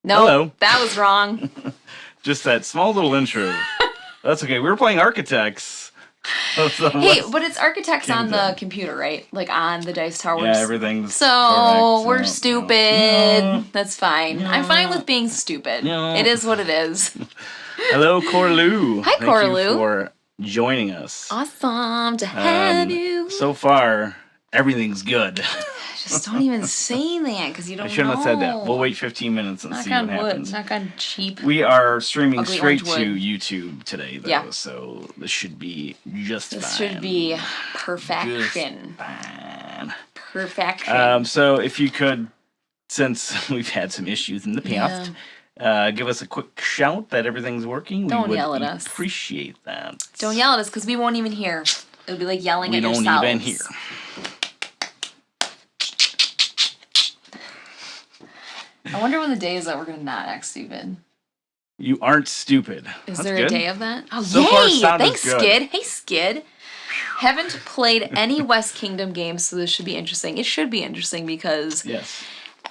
No, Hello. that was wrong. Just that small little intro. That's okay. We were playing Architects. Hey, but it's Architects on the Kingdom. computer, right? Like on the dice towers. Yeah, everything's So correct. we're No, stupid. no. That's fine. I'm fine with being stupid. No. It is what it is. Hello, Corlu. Hi, Thank Corlu. you for joining us. Awesome to have you. So far, everything's good. Just don't even say that because you don't know. I shouldn't have said that. We'll wait 15 minutes and Knock see what on wood. happens. Knock on cheap. We are streaming Ugly straight orange to wood. YouTube today, though, Yeah. so this should be just This fine. should be perfection. Just fine. Perfection. So if you could, since we've had some issues in the past, give us a quick shout that everything's working. Don't we would yell at us. Appreciate that. Don't yell at us because we won't even hear. It'll be like yelling We at don't yourselves. even hear. I wonder when the day is that we're gonna not act stupid. You aren't stupid. Is That's there good. a day of that? Oh, So far, yay! sound is Thanks, good. Skid. Hey, Skid. Haven't played any West Kingdom games, so this should be interesting. It should be interesting because Yes.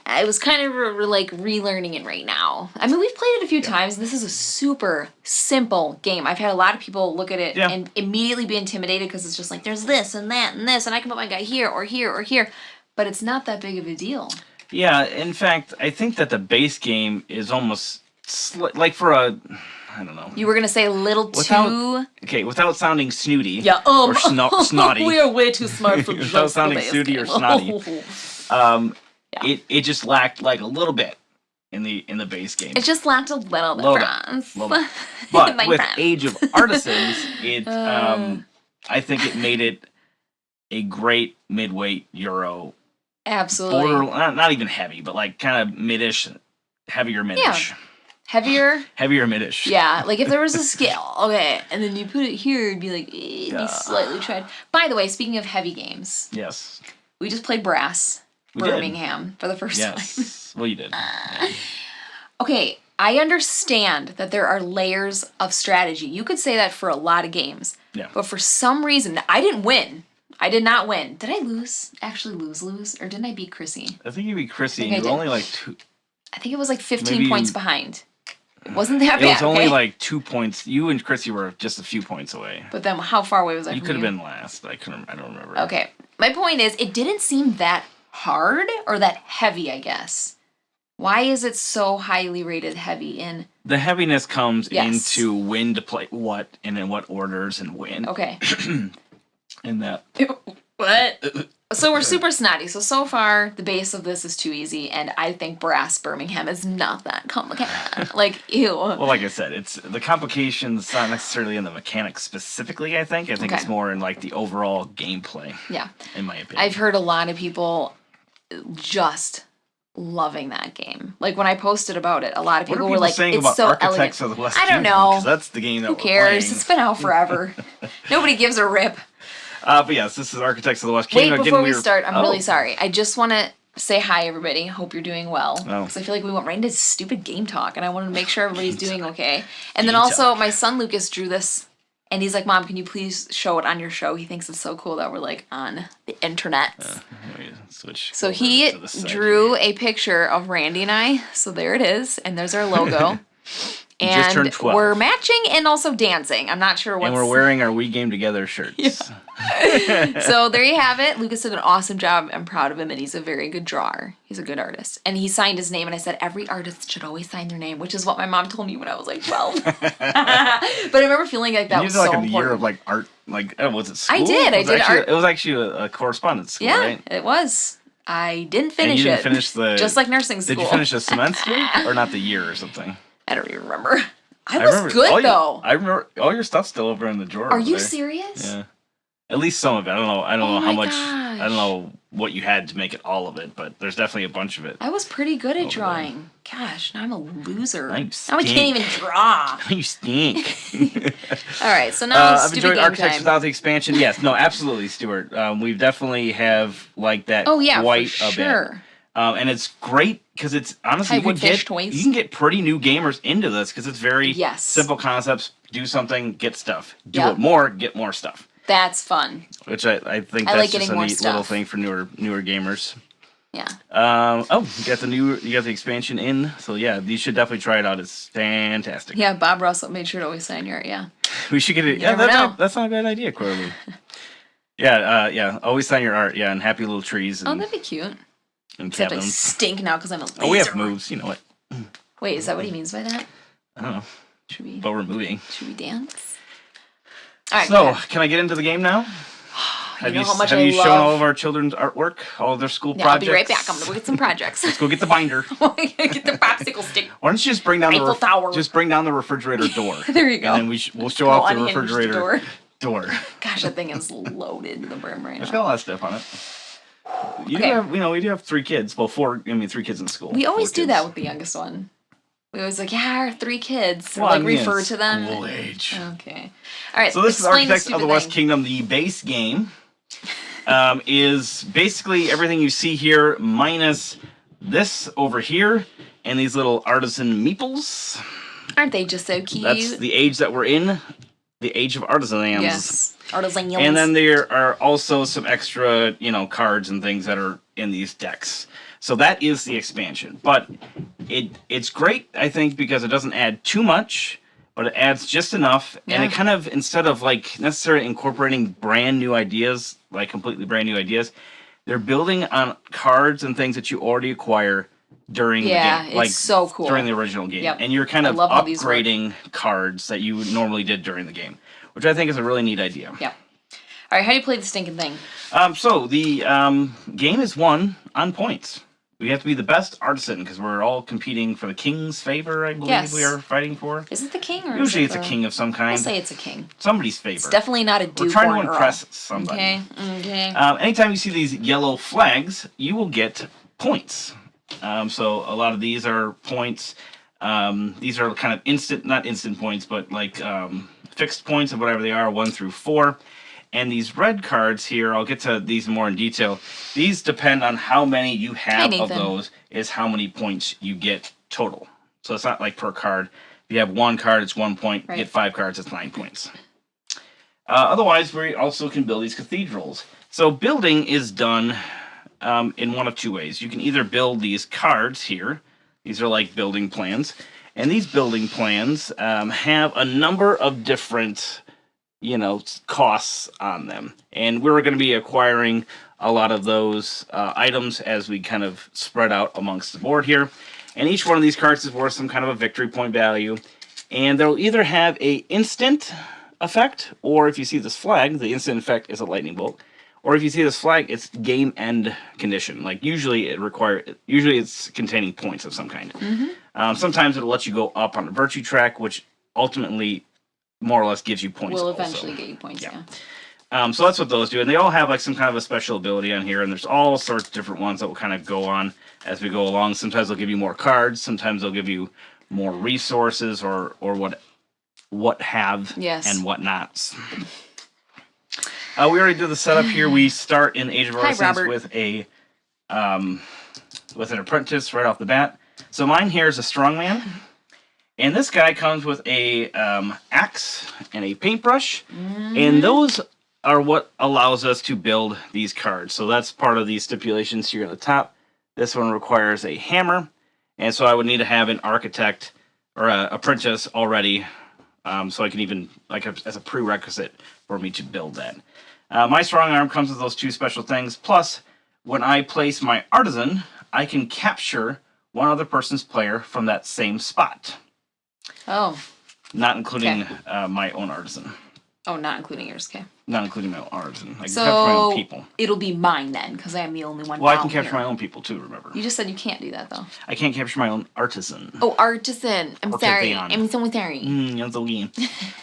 I was kind of like relearning it right now. I mean, we've played it a few times. This is a super simple game. I've had a lot of people look at it and immediately be intimidated because it's just like there's this and that and this, and I can put my guy here or here or here, but it's not that big of a deal. Yeah, in fact, I think that the base game is almost like for a, I don't know. You were gonna say a little too. Okay, without sounding snooty. Yeah. Or snotty. We are way too smart for Without just the sounding base snooty game. or snotty. Yeah. It just lacked like a little bit in the base game. It just lacked a little bit, Little bit, friends. little bit. But My with friends. Age of Artisans, it I think it made it a great midweight Euro. Absolutely. Not even heavy, but like kind of midish, heavier midish. Yeah. Heavier. Heavier midish. Yeah, like if there was a scale, okay, and then you put it here, it'd be like, it'd be slightly tried. By the way, speaking of heavy games, Yes. we just played Brass, We did. Birmingham, for the first time. Yes. Well, you did. Yeah. Okay, I understand that there are layers of strategy. You could say that for a lot of games. Yeah. But for some reason, I didn't win. I did not win. Did I lose? Actually lose? Or didn't I beat Chrissy? I think you beat Chrissy, think and I you were did. only like two. I think it was like 15 Maybe points you- behind. It wasn't that It bad, was only okay? like 2 points. You and Chrissy were just a few points away. But then how far away was I You from could have been last. I don't remember. Okay. My point is, it didn't seem that hard or that heavy, I guess. Why is it so highly rated heavy in... The heaviness comes Yes. into when to play what and in what orders and when. Okay. And that. What? So we're super snotty. So far, the base of this is too easy, and I think Brass Birmingham is not that complicated. Like, ew. Well, like I said, it's the complications not necessarily in the mechanics specifically. I think Okay. it's more in like the overall gameplay. Yeah. In my opinion. I've heard a lot of people just loving that game. Like, when I posted about it, a lot of What are people people were like, saying it's about so Architects elegant. of the West I don't Kingdom? know. 'Cause that's the game that Who we're cares? playing. It's been out forever. Nobody gives a rip. But yes, this is Architects of the West Wait, Kingdom. before Again, we were- start, I'm Oh. really sorry. I just want to say hi, everybody. Hope you're doing well. Oh. Because I feel like we went right into stupid game talk, and I wanted to make sure everybody's doing okay. And then Game also, talk. my son Lucas drew this, and he's like, Mom, can you please show it on your show? He thinks it's so cool that we're, like, on the internet. Let me switch So over he to the side drew here. a picture of Randy and I. So there it is, and there's our logo. just turned And 12. we're matching and also dancing. I'm not sure what's... And we're wearing our We Game Together shirts. So there you have it. Lucas did an awesome job. I'm proud of him, and he's a very good drawer. He's a good artist. And he signed his name, and I said, every artist should always sign their name, which is what my mom told me when I was like 12. But I remember feeling like that You was did like so a year important. of like art, like was it school? I did. It was I did actually, art. It was actually a correspondence school, Yeah, right? it was. I didn't And finish you didn't it. finish the. Just like nursing school. Did you finish the semester or not the year or something? I don't even remember. I was remember, good, though. I remember all your stuff's still over in the drawer. Are over you there. serious? Yeah. At least some of it. I don't know. I don't Oh know how my much. I gosh. don't know what you had to make it all of it, but there's definitely a bunch of it. I was pretty good at Over drawing. Gosh, now I'm a loser. Now you Now I can't stink. even draw. You stink. All right, so now I've stupid enjoyed game Architects time. without the expansion. Yes, no, absolutely, Stuart. We definitely have like that. Oh yeah, quite for a bit. sure. And it's great because it's honestly Hi, Woodfish toys. you can get pretty new gamers into this because it's very Yes. simple concepts. Do something, get stuff. Do Yep. it more, get more stuff. That's fun. Which I think I that's like just getting a more neat little stuff. thing for newer gamers. Yeah. You got the expansion in, so yeah, you should definitely try it out. It's fantastic. Yeah, Bob Russell made sure to always sign your art. Yeah. We should get it. Yeah, that's not a bad idea, Coralie. Yeah. Always sign your art. Yeah, and happy little trees. And, that'd be cute. And except I stink now because I'm a laser. Oh, we have moves. You know what? Wait, is that what he means by that? I don't know. But we're moving. Should we dance? All right. So, can I get into the game now? Have you shown all of our children's artwork, all of their school projects? I'll be right back. I'm gonna go get some projects. Let's go get the binder. Get the popsicle stick. Why don't you just bring down the refrigerator door? There you go. And then we'll show off the refrigerator door. Gosh, that thing is loaded to the brim right now. There's got a lot of stuff on it. We do have 3 kids. Well, 4. 3 kids in school. We always do that with the youngest one. We always our 3 kids. Well, refer to them. School age. Okay. All right. So this is Architects of the West Kingdom. The base game is basically everything you see here minus this over here and these little artisan meeples. Aren't they just so cute? That's the age that we're in. The age of artisans. Yes. Artisans. And then there are also some extra, cards and things that are in these decks. So that is the expansion. But it's great, I think, because it doesn't add too much, but it adds just enough. Yeah. And it kind of, instead of necessarily incorporating brand new ideas, completely brand new ideas, they're building on cards and things that you already acquire during the game. Yeah, it's so cool. During the original game. Yep. And you're kind of upgrading cards that you normally did during the game, which I think is a really neat idea. Yeah. All right, how do you play the stinking thing? So the game is won on points. We have to be the best artisan because we're all competing for the king's favor, I believe we are fighting for. Is it the king or usually it's a king of some kind. I say it's a king. Somebody's favor. It's definitely not a duke. We're trying to impress somebody. Okay. Anytime you see these yellow flags, you will get points. So a lot of these are points. These are kind of not instant points, but fixed points of whatever they are, 1 through 4. And these red cards here, I'll get to these more in detail. These depend on how many you have of those, is how many points you get total. So it's not like per card. If you have 1 card, it's 1 point. Right. You get 5 cards, it's 9 points. Otherwise, we also can build these cathedrals. So building is done in one of 2 ways. You can either build these cards here. These are like building plans. And these building plans have a number of different costs on them. And we're going to be acquiring a lot of those items as we kind of spread out amongst the board here. And each one of these cards is worth some kind of a victory point value. And they'll either have a instant effect, or if you see this flag, the instant effect is a lightning bolt. Or if you see this flag, it's game end condition. Usually it's containing points of some kind. Mm-hmm. Sometimes it'll let you go up on a virtue track, which ultimately more or less gives you points. Will eventually get you points, yeah. So that's what those do. And they all have some kind of a special ability on here. And there's all sorts of different ones that will kind of go on as we go along. Sometimes they'll give you more cards. Sometimes they'll give you more resources or what have and what nots. We already did the setup here. We start in Age of Artisans with an apprentice right off the bat. So mine here is a strongman. And this guy comes with a axe and a paintbrush, and those are what allows us to build these cards. So that's part of these stipulations here at the top. This one requires a hammer, and so I would need to have an architect or an apprentice already, so I can even, as a prerequisite for me to build that. My strong arm comes with those 2 special things, plus when I place my artisan, I can capture one other person's player from that same spot. Oh. Not including my own artisan. Oh, not including yours, okay. Not including my own artisan. I can capture my own people. It'll be mine then, because I am the only one. Well, I can capture my own people too, remember. You just said you can't do that, though. I can't capture my own artisan. Oh, artisan. I'm sorry. I'm so sorry.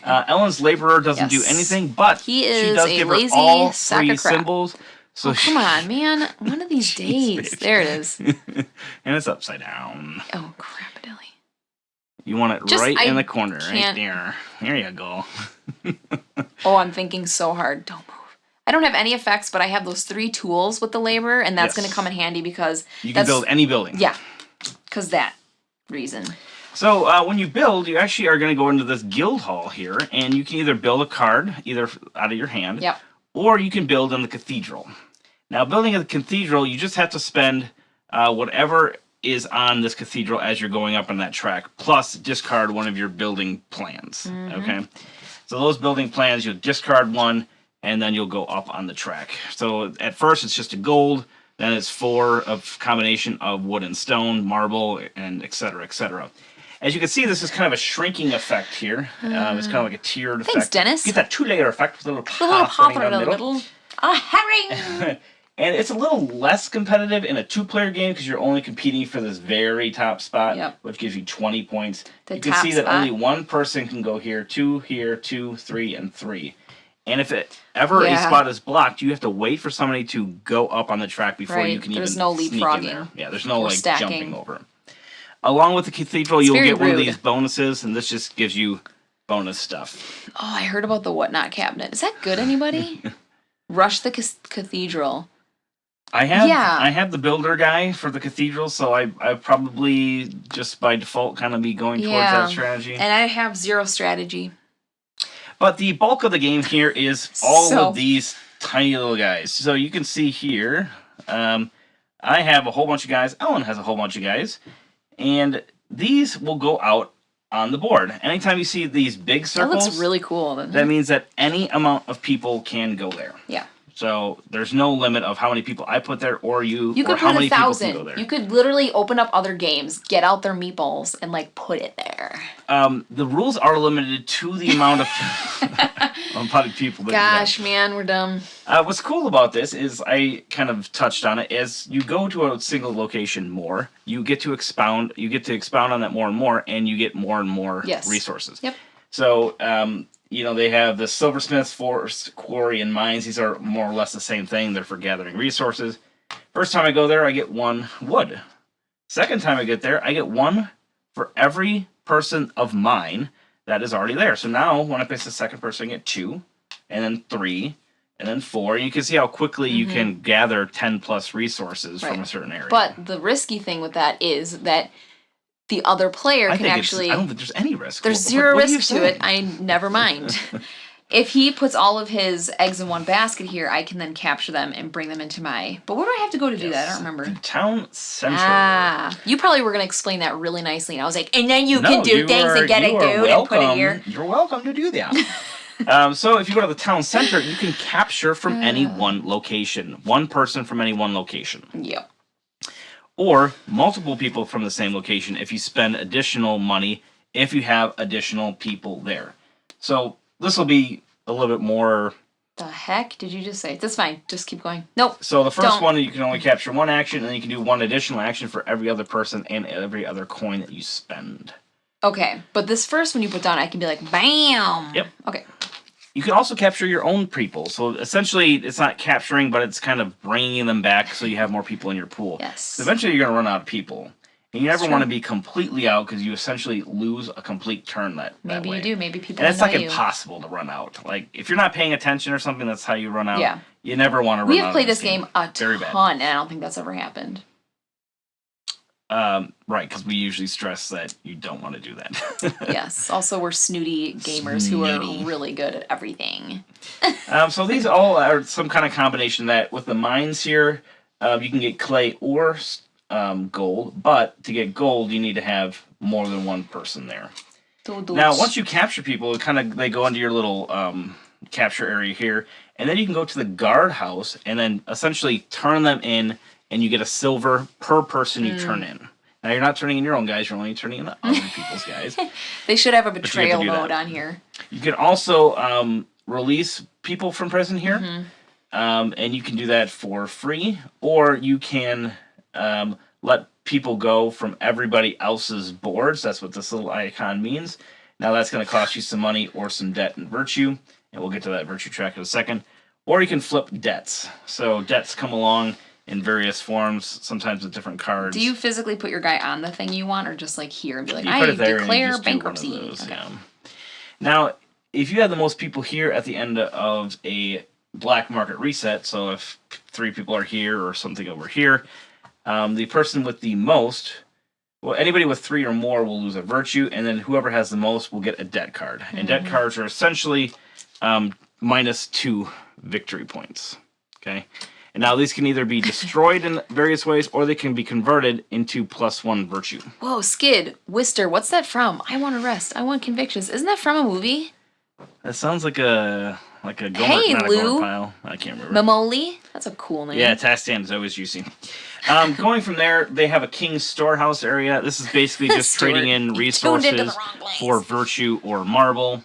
Ellen's laborer doesn't do anything, but she does give her all 3 symbols. So come on, man. One of these days. There it is. And it's upside down. Oh, crap-a-dilly. You want it right in the corner, right there. There you go. Oh, I'm thinking so hard. Don't move. I don't have any effects, but I have those 3 tools with the labor, and that's going to come in handy because you can build any building. Yeah, because that reason. So when you build, you actually are going to go into this guild hall here, and you can either build a card, either out of your hand, or you can build in the cathedral. Now, building in the cathedral, you just have to spend whatever is on this cathedral as you're going up on that track, plus discard one of your building plans. Okay, so those building plans, you'll discard one, and then you'll go up on the track. So at first it's just a gold, then it's 4 of combination of wood and stone, marble, and etc., etc. As you can see, this is kind of a shrinking effect here. It's kind of like a tiered effect. Thanks, Dennis. You get that 2-layer effect with a little pop in the middle. A herring! And it's a little less competitive in a 2-player game because you're only competing for this very top spot, which gives you 20 points. You can see that only one person can go here, 2 here, 2, 3, and 3. And if a spot is blocked, you have to wait for somebody to go up on the track before you can even sneak in there. Yeah, there's no jumping over. Along with the cathedral, you'll get one of these bonuses, and this just gives you bonus stuff. Oh, I heard about the whatnot cabinet. Is that good, anybody? Rush the cathedral. I have the builder guy for the cathedral, so I probably just by default kind of be going towards that strategy. And I have 0 strategy. But the bulk of the game here is all of these tiny little guys. So you can see here, I have a whole bunch of guys. Ellen has a whole bunch of guys. And these will go out on the board. Anytime you see these big circles, that looks really cool. That means that any amount of people can go there. Yeah. So there's no limit of how many people I put there or you or could how put many 1,000. People can go there. You could literally open up other games, get out their meeples, and like put it there. The rules are limited to the amount of people that Gosh, man, we're dumb. What's cool about this is I kind of touched on it. As you go to a single location more, you get to expound. You get to expound on that more and more, and you get more and more resources. Yep. So, they have the silversmiths, forest, quarry, and mines. These are more or less the same thing. They're for gathering resources. First time I go there, I get 1 wood. Second time I get there, I get 1 for every person of mine that is already there. So now, when I place the second person, I get 2, and then 3, and then 4. And you can see how quickly you can gather 10 plus resources from a certain area. But the risky thing with that is that the other player can actually... I don't think there's any risk. There's 0 risk to it. Never mind. If he puts all of his eggs in one basket here, I can then capture them and bring them into my... But where do I have to go to do that? I don't remember. Town Center. You probably were going to explain that really nicely. And I was like, and then you can do things and get a dude and put it here. You're welcome to do that. So if you go to the town center, you can capture from any one location. One person from any one location. Yep. Or multiple people from the same location if you spend additional money, if you have additional people there. So this will be a little bit more... The heck did you just say? That's fine. Just keep going. Nope. So the first one, you can only capture 1 action, and then you can do 1 additional action for every other person and every other coin that you spend. Okay, but this first one you put down, I can be like, bam! Yep. Okay. You can also capture your own people. So essentially, it's not capturing, but it's kind of bringing them back so you have more people in your pool. Yes. So eventually, you're going to run out of people. And you never want to be completely out because you essentially lose a complete turn that way. Maybe you do. Maybe people And it's like impossible to run out. Like, if you're not paying attention or something, that's how you run out. Yeah. You never want to run out. We have played this game a ton, and I don't think that's ever happened. Right, because we usually stress that you don't want to do that. Yes. Also, we're snooty gamers who are really good at everything. So these all are some kind of combination that with the mines here, you can get clay or gold, but to get gold, you need to have more than 1 person there. Now, once you capture people, they go into your little capture area here, and then you can go to the guardhouse and then essentially turn them in, and you get a silver per person you turn in. Now, you're not turning in your own guys, you're only turning in other people's guys. They should have a betrayal mode on here. You can also release people from prison here, and you can do that for free, or you can let people go from everybody else's boards. That's what this little icon means. Now, that's going to cost you some money or some debt and virtue, and we'll get to that virtue track in a second. Or you can flip debts. So debts come along in various forms, sometimes with different cards. Do you physically put your guy on the thing you want, or just like here and be like, I declare bankruptcy? Those, okay. Now, if you have the most people here at the end of a black market reset, so if 3 people are here or something over here, the person with the most, well, anybody with 3 or more will lose a virtue, and then whoever has the most will get a debt card. And debt cards are essentially -2 victory points. Okay. And now these can either be destroyed in various ways, or they can be converted into +1 virtue. Whoa, Skid, Wister, what's that from? I want arrest. I want convictions. Isn't that from a movie? That sounds like a Gomer, hey, not Lou. a Gomer pile. I can't remember. Mamoli? That's a cool name. Yeah, task stand is always juicy. Going from there, they have a King's Storehouse area. This is basically just trading in resources for virtue or marble.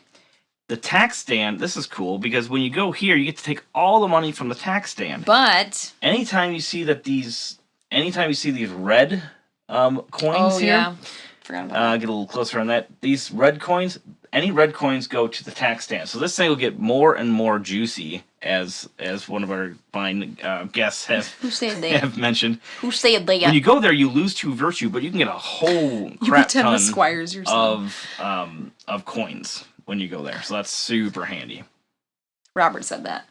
The tax stand, this is cool because when you go here, you get to take all the money from the tax stand. But anytime you see these red coins here, yeah. Forgot about that. Get a little closer on that. These red coins, any red coins go to the tax stand. So this thing will get more and more juicy, as one of our fine guests have mentioned. Who said that? When you go there, you lose 2 virtue, but you can get a whole crap ton of coins when you go there. So that's super handy. Robert said that.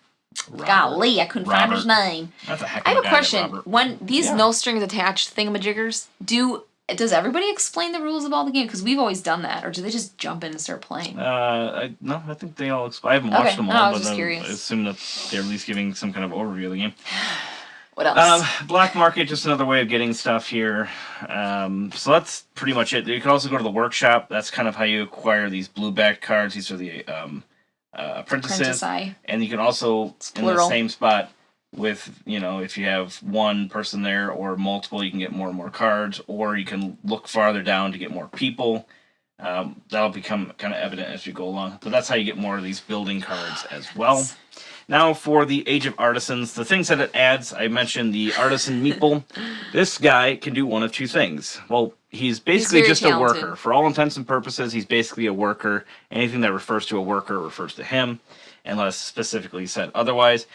Golly, I couldn't find his name. That's a heck of I have a question. Robert. When these no strings attached thingamajiggers, does everybody explain the rules of all the game? Because we've always done that, or do they just jump in and start playing? No, I think they all explain. I haven't watched them all, I was but just curious. I assume that they're at least giving some kind of overview of the game. What else? Black market, just another way of getting stuff here. So that's pretty much it. You can also go to the workshop. That's kind of how you acquire these blue-backed cards. These are the apprentices. And you can also, in the same spot, with, if you have one person there or multiple, you can get more and more cards, or you can look farther down to get more people. That'll become kind of evident as we go along. But that's how you get more of these building cards as well. Now for the Age of Artisans, the things that it adds, I mentioned the Artisan Meeple. This guy can do one of 2 things. Well, he's basically just talented. A worker. For all intents and purposes, he's basically a worker. Anything that refers to a worker refers to him, unless specifically said otherwise.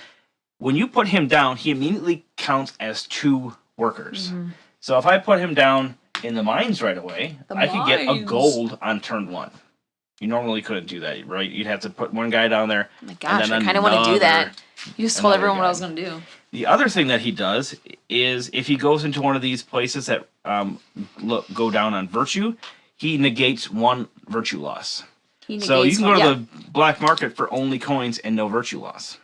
When you put him down, he immediately counts as 2 workers. Mm-hmm. So if I put him down in the mines right away, I could get a gold on turn 1. You normally couldn't do that, right? You'd have to put one guy down there. Oh my gosh, I kind of want to do that. You just told everyone what I was going to do. The other thing that he does is if he goes into one of these places that go down on virtue, he negates 1 virtue loss. So you can go to the black market for only coins and no virtue loss.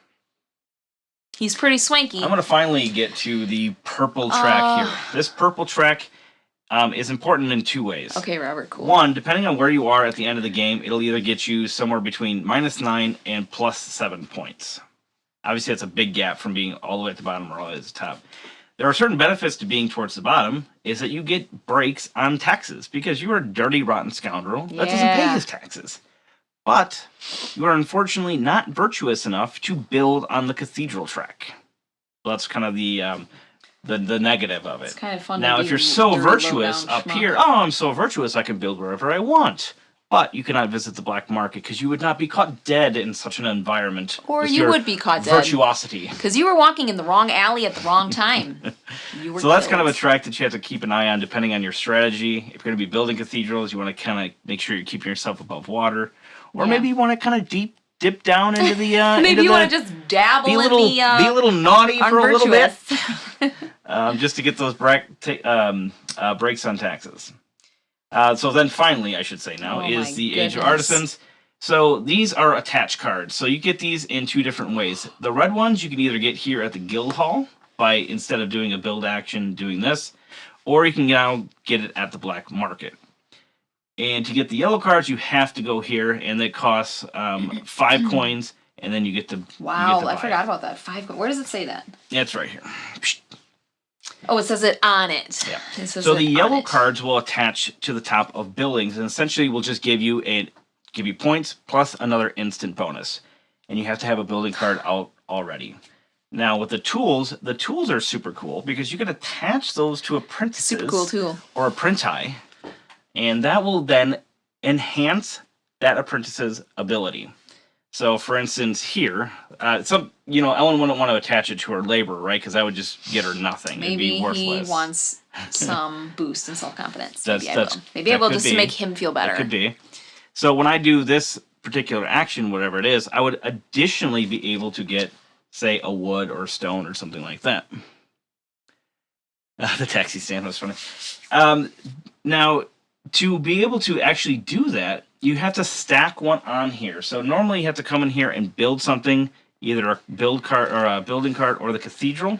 He's pretty swanky. I'm going to finally get to the purple track here. This purple track is important in 2 ways. Okay, Robert, cool. 1, depending on where you are at the end of the game, it'll either get you somewhere between -9 and +7 points. Obviously, that's a big gap from being all the way at the bottom or all the way at the top. There are certain benefits to being towards the bottom, is that you get breaks on taxes, because you are a dirty, rotten scoundrel that doesn't pay his taxes. But you are unfortunately not virtuous enough to build on the cathedral track. So that's kind of the negative of it. It's kind of fun. Now, if you're so virtuous up here, I'm so virtuous I can build wherever I want. But you cannot visit the black market because you would not be caught dead in such an environment. Or you would be caught dead. Virtuosity. Because you were walking in the wrong alley at the wrong time. So that's kind of a track that you have to keep an eye on depending on your strategy. If you're going to be building cathedrals, you want to kind of make sure you're keeping yourself above water. Or maybe you want to kind of dip down into the... maybe you want to just dabble be a little naughty for a little bit. Just to get those breaks on taxes. So then finally, I should say now, is the Age of Artisans. So these are attached cards. So you get these in 2 different ways. The red ones you can either get here at the guild hall by, instead of doing a build action, doing this. Or you can now get it at the black market. And to get the yellow cards, you have to go here, and it costs 5 coins, and then you get to Wow, I forgot about that. 5 coins. Where does it say that? Yeah, it's right here. Oh, it says it on it. Yeah. So the yellow cards will attach to the top of buildings, and essentially will just give you points plus another instant bonus. And you have to have a building card out already. Now with the tools are super cool because you can attach those to apprentices. Super cool tool. Or apprenti. And that will then enhance that apprentice's ability. So, for instance, here, Ellen wouldn't want to attach it to her labor, right? Because that would just get her nothing. Maybe it'd be worthless. He wants some boost in self-confidence. Maybe I will just to make him feel better. It could be. So when I do this particular action, whatever it is, I would additionally be able to get, say, a wood or a stone or something like that. The taxi stand was funny. Now, to be able to actually do that, you have to stack one on here. So normally you have to come in here and build something, either a building cart or the cathedral.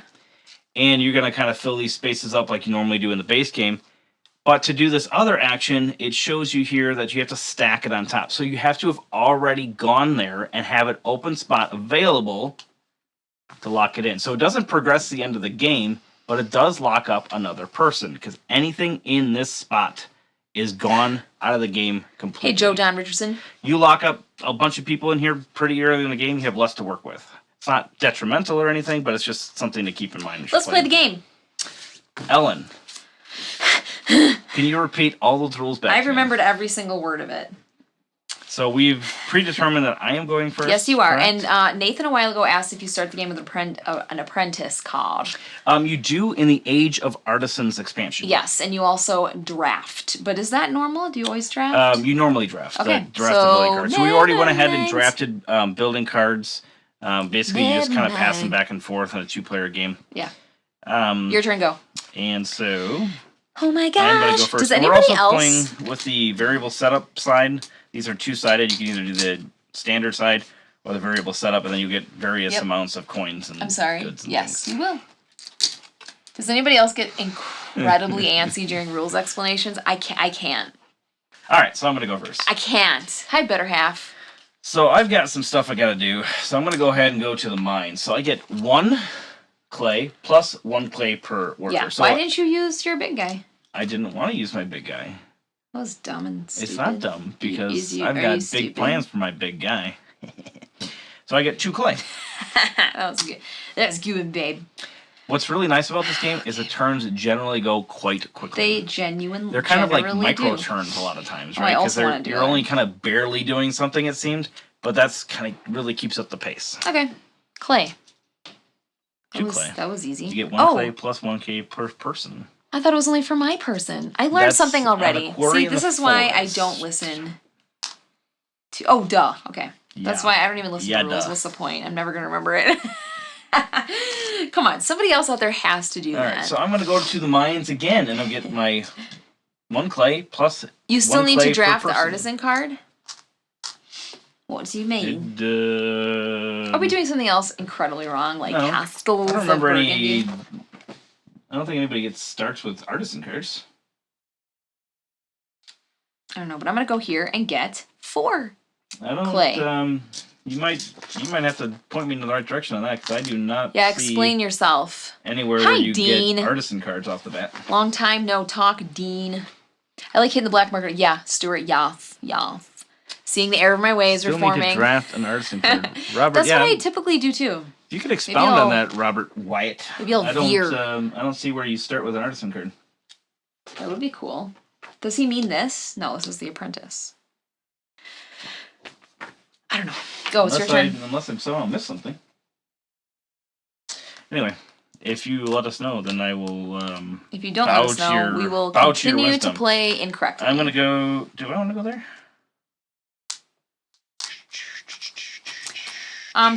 and you're going to kind of fill these spaces up like you normally do in the base game. But to do this other action, it shows you here that you have to stack it on top. So you have to have already gone there and have an open spot available to lock it in. So it doesn't progress the end of the game, but it does lock up another person, because anything in this spot is gone out of the game completely. Hey, Joe Don Richardson. You lock up a bunch of people in here pretty early in the game, you have less to work with. It's not detrimental or anything, but it's just something to keep in mind. Let's play the game. Ellen, can you repeat all those rules back? I've remembered every single word of it. So we've predetermined that I am going first. Yes, you are. Correct? And Nathan a while ago asked if you start the game with an apprentice card. You do in the Age of Artisans expansion. Yes, and you also draft. But is that normal? Do you always draft? You normally draft. Okay. Draft the building cards. So we already went ahead and drafted building cards. Basically, you just kind of pass them back and forth in a 2-player game. Yeah. Your turn, go. And so... Oh my gosh. I'm going to go first. Does anybody else... We're also playing with the variable setup side. These are 2-sided. You can either do the standard side or the variable setup, and then you get various amounts of coins and goods and yes, things. you will. Does anybody else get incredibly antsy during rules explanations? I can't. All right, so I'm going to go first. I can't. Hi, better half. So I've got some stuff I got to do. So I'm going to go ahead and go to the mine. So I get 1 clay plus 1 clay per worker. Yeah. So why didn't you use your big guy? I didn't want to use my big guy. That was dumb and stupid. It's not dumb, because I've got big plans for my big guy. So I get 2 clay. That was good. That's good, babe. What's really nice about this game is the turns generally go quite quickly. They're kind of like micro turns a lot of times, right? Because you're only kind of barely doing something, it seems, but that's kind of really keeps up the pace. Okay. Clay. 2 clay. That was easy. You get 1 clay plus 1 clay per person. I thought it was only for my person. I learned something already. See, this is why I don't listen to... Oh, duh. Okay. Yeah. That's why I don't even listen to rules. What's the point? I'm never going to remember it. Come on. Somebody else out there has to do that. All right, so I'm going to go to the mines again, and I'll get my 1 clay plus You still need to draft the artisan card? What do you mean? Are we doing something else incredibly wrong, like castles I don't remember of any... I don't think anybody starts with artisan cards. I don't know, but I'm gonna go here and get 4 clay. You might have to point me in the right direction on that, because I do not. Yeah, explain yourself. Anywhere where you Dean. Get artisan cards off the bat. Long time no talk, Dean. I like hitting the black marker. Yeah, Stuart. Yes. Seeing the error of my ways, reforming. Still need to draft an artisan card, Robert. That's what I typically do too. You could expound on that, Robert Wyatt. Maybe I'll veer. I don't see where you start with an artisan card. That would be cool. Does he mean this? No, this is the apprentice. I don't know. Go, it's your turn. Unless I'm somehow missed something. Anyway, if you let us know, then I will. If you don't let us know, we will continue to play incorrectly. I'm gonna go. Do I want to go there?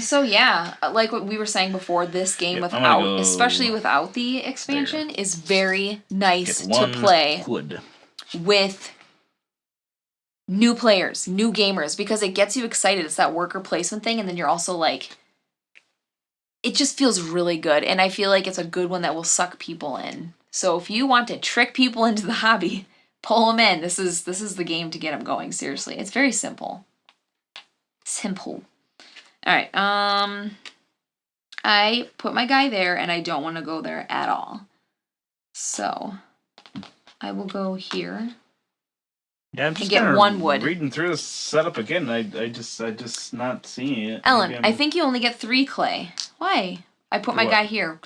So yeah, like what we were saying before, this game especially without the expansion, is very nice to play with new players, new gamers, because it gets you excited. It's that worker placement thing, and then you're also like, it just feels really good, and I feel like it's a good one that will suck people in. So if you want to trick people into the hobby, pull them in. This is the game to get them going. Seriously, it's very simple. Simple. All right, I put my guy there, and I don't want to go there at all. So, I will go here. Yeah, I'm just get 1 wood. Reading through the setup again, I just not seeing it. Ellen, I think you only get 3 clay. Why? I put my guy here.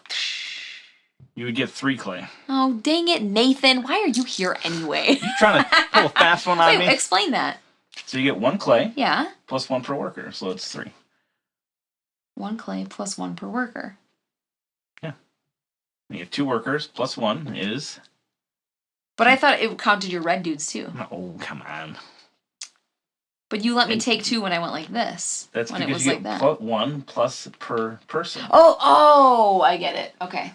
You would get 3 clay. Oh, dang it, Nathan. Why are you here anyway? You trying to pull a fast one on me? Explain that. So you get 1 clay. Yeah. Plus 1 per worker, so it's 3. 1 clay plus 1 per worker. Yeah. You have 2 workers plus 1 is... But I thought it counted your red dudes too. Oh, come on. But you let me take 2 when I went like this. That's when because it was you like get that. 1 plus per person. Oh, I get it. Okay.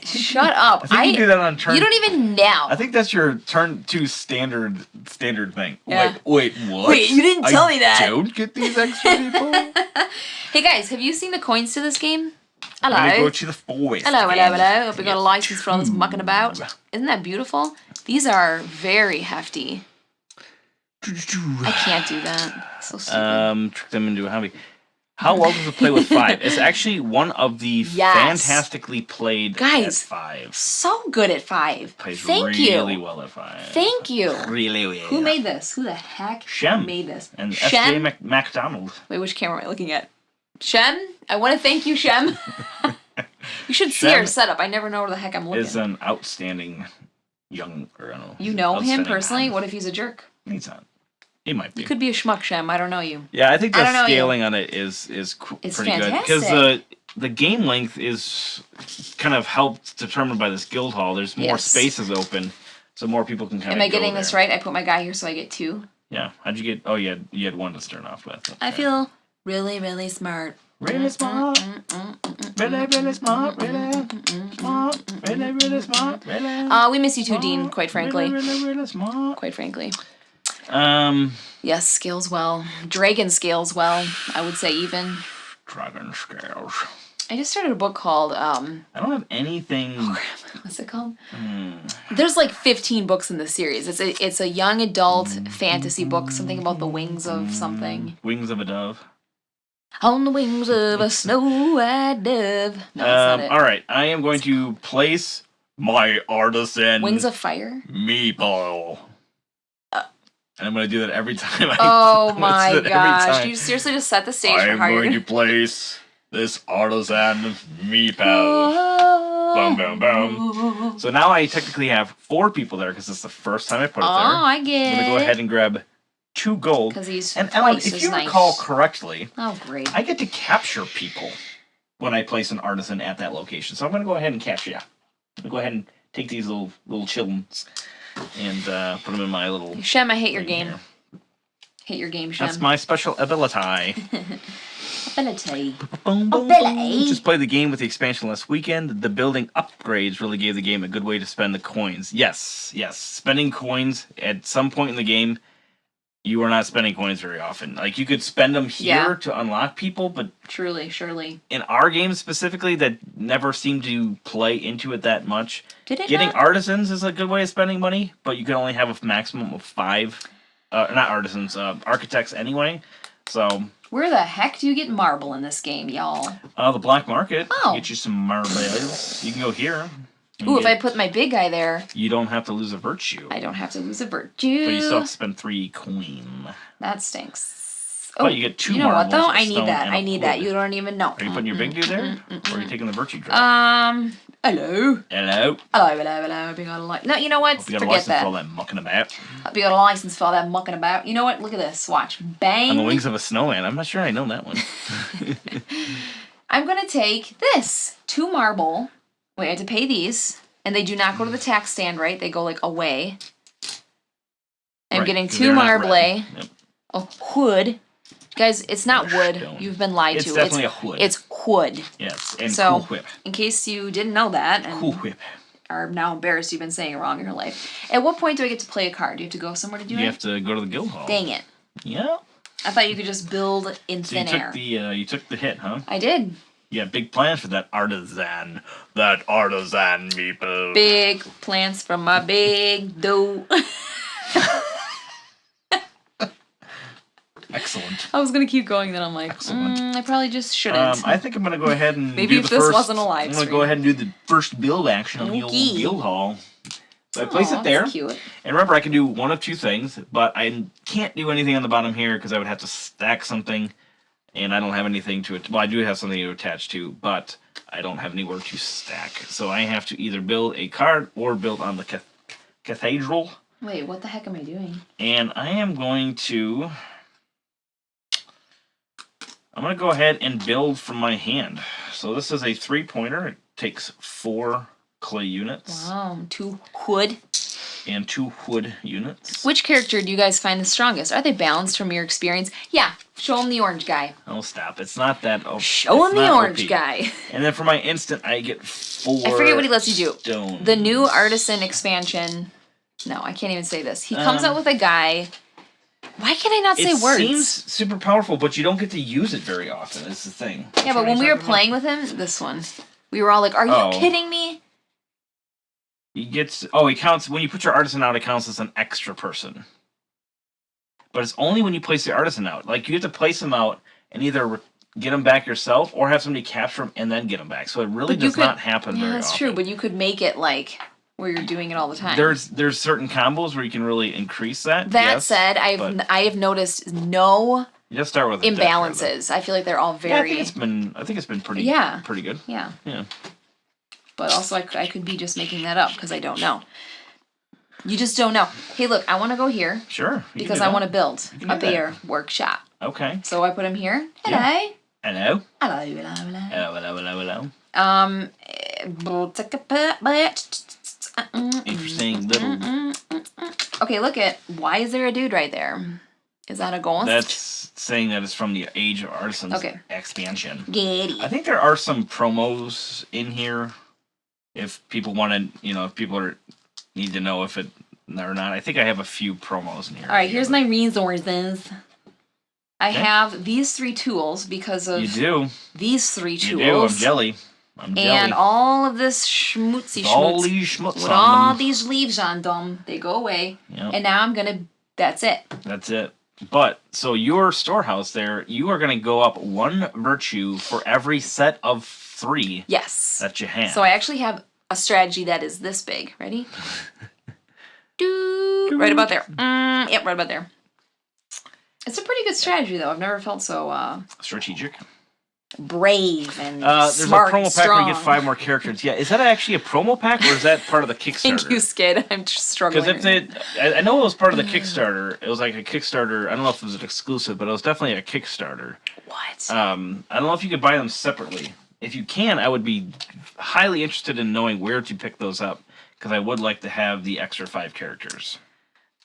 Shut up. I think you do that on turn. You don't even know. I think that's your turn 2 standard thing. Yeah. Wait, what? Wait, you didn't tell me that. I don't get these extra people? Hey guys, have you seen the coins to this game? Hello. I'm gonna go to the forest. Hello. Hope you got a license for all this mucking about. Isn't that beautiful? These are very hefty. I can't do that. So stupid. Trick them into a hobby. How well does it play with 5? It's actually one of the fantastically played guys, at 5. So good at 5. Plays Thank really you. well at 5. Thank you. Really well. Who made this? Who the heck made this? And Shem? S.J. MacDonald. Wait, which camera am I looking at? Shem? I want to thank you, Shem. You should see our setup. I never know where the heck I'm looking. Is an outstanding young, or I don't know. You know him personally? Man. What if he's a jerk? He's not. He might be. You could be a schmuck, Shem. I don't know you. Yeah, I think the scaling on it is pretty good. Because the game length is kind of helped determined by this guild hall. There's more spaces open, so more people can kind of Am I getting this right? I put my guy here so I get 2? Yeah. How'd you get... Oh, you had 1 to start off with. I feel really, really smart. Really smart. Really, really smart. Really smart. Really, really smart. Really. We miss you too, Dean, quite frankly. Really, really smart. Quite frankly. Yes, scales well. Dragon scales well, I would say even. Dragon scales. I just started a book called, I don't have anything... What's it called? There's like 15 books in the series. It's a young adult fantasy book, something about the wings of something. Wings of a dove. On the wings of a snow-white dove. No, that's not it. Alright, I am going to place my Artisan Wings of Fire? Meeple. And I'm going to do that every time. Oh my gosh. You seriously just set the stage for how you're going to place this Artisan Meeple. Boom, boom, boom. So now I technically have 4 people there because it's the first time I put it there. Oh, I get it. I'm going to go ahead and grab 2 gold. Because he's and Ellen, if you recall correctly, great. I get to capture people when I place an artisan at that location. So I'm going to go ahead and capture you. I'm going to go ahead and take these little chillins and put them in my little... Shem, I hate your game. Here. Hate your game, Shem. That's my special ability. Ability. Just played the game with the expansion last weekend. The building upgrades really gave the game a good way to spend the coins. Yes. Spending coins at some point in the game, you are not spending coins very often. Like, you could spend them here to unlock people, but... Truly, surely. In our game specifically, that never seemed to play into it that much. Getting artisans is a good way of spending money, but you can only have a maximum of 5. Not artisans, architects anyway. So... Where the heck do you get marble in this game, y'all? The black market. Oh. Get you some marbles. You can go here. Ooh, if I put my big guy there... You don't have to lose a virtue. I don't have to lose a virtue. But you still have to spend 3 coin. That stinks. Oh, you get 2 marbles. You know what, though? I need that. You don't even know. Are you putting your big dude there? Or are you taking the virtue drop? Hello. Hello. Have you got a license? No, you know what? Hope you got a license for all that mucking about. Have you got a license for all that mucking about? You know what? Look at this. Watch. Bang. On the wings of a snowman. I'm not sure I know that one. I'm going to take this. 2 marble. Wait, I have to pay these. And they do not go to the tax stand, right? They go, like, away. I'm getting 2 marble. Yep. A hood. Guys, it's not wood. You've been lied to. It's definitely a hood. It's wood. Yes, and so, cool whip. In case you didn't know that, and cool whip. Are now embarrassed you've been saying it wrong in your life. At what point do I get to play a card? Do you have to go somewhere to do it? You have to go to the guild hall. Dang it. Yeah. I thought you could just build in thin air. You took the hit, huh? I did. You have big plans for that artisan. That Artisan Meeple. Big plans for my big dough. Excellent. I was gonna keep going, then I'm like, I probably just shouldn't. I think I'm gonna go ahead and maybe if this wasn't a live I'm gonna go ahead and do the first build action on the old guild hall. So I place it there. That's cute. And remember, I can do one of 2 things, but I can't do anything on the bottom here because I would have to stack something, and I don't have anything to it. Well, I do have something to attach to, but I don't have anywhere to stack. So I have to either build a card or build on the cathedral. Wait, what the heck am I doing? And I am going to... I'm going to go ahead and build from my hand. So this is a 3-pointer. It takes 4 clay units. Wow, 2 wood. And 2 wood units. Which character do you guys find the strongest? Are they balanced from your experience? Yeah, show them the orange guy. Oh, stop. It's not that OP. Show him the orange guy. And then for my instant, I get 4 I forget what he lets you do. Stones. The new Artisan expansion... No, I can't even say this. He comes out with a guy Why can I not say words? It seems super powerful, but you don't get to use it very often. That's the thing. Yeah, but when we were playing with him, this one, we were all like, "Are you kidding me?" He counts when you put your artisan out. It counts as an extra person, but it's only when you place the artisan out. Like you have to place them out and either get them back yourself or have somebody capture them and then get them back. So it really does not happen very often. Yeah, that's true, but you could make it like where you're doing it all the time. There's certain combos where you can really increase that. That said, I have noticed no just start with imbalances. I feel like they're all very. Yeah, I think it's been pretty good. Yeah. Yeah. But also, I could be just making that up because I don't know. You just don't know. Hey, look, I want to go here. Sure. Because I want to build a bear workshop. Okay. So I put him here. Hello. Yeah. Hello. Hello, hello, hello. Hello, hello, hello. Interesting little. Okay, look at. Why is there a dude right there? Is that a ghost? That's saying that it's from the Age of Artisans expansion. Get it. I think there are some promos in here. If people want to, if people need to know if it or not. I think I have a few promos in here. All right, here's my resources. I have these 3 tools because of these 3 tools. You do. I'm jelly. And all of this schmutzy schmutz. With all these leaves on them, they go away. Yep. And now I'm gonna. That's it. That's it. But so your storehouse there, you are gonna go up 1 virtue for every set of 3. Yes. That you have. So I actually have a strategy that is this big. Ready? Right about there. Yep, right about there. It's a pretty good strategy, though. I've never felt so strategic, brave, and there's smart, a promo pack strong. where you get 5 more characters. Yeah, is that actually a promo pack, or is that part of the Kickstarter? Thank you, Skid. I'm just struggling. Because I know it was part of the Kickstarter. It was like a Kickstarter. I don't know if it was an exclusive, but it was definitely a Kickstarter. What? I don't know if you could buy them separately. If you can, I would be highly interested in knowing where to pick those up, because I would like to have the extra 5 characters.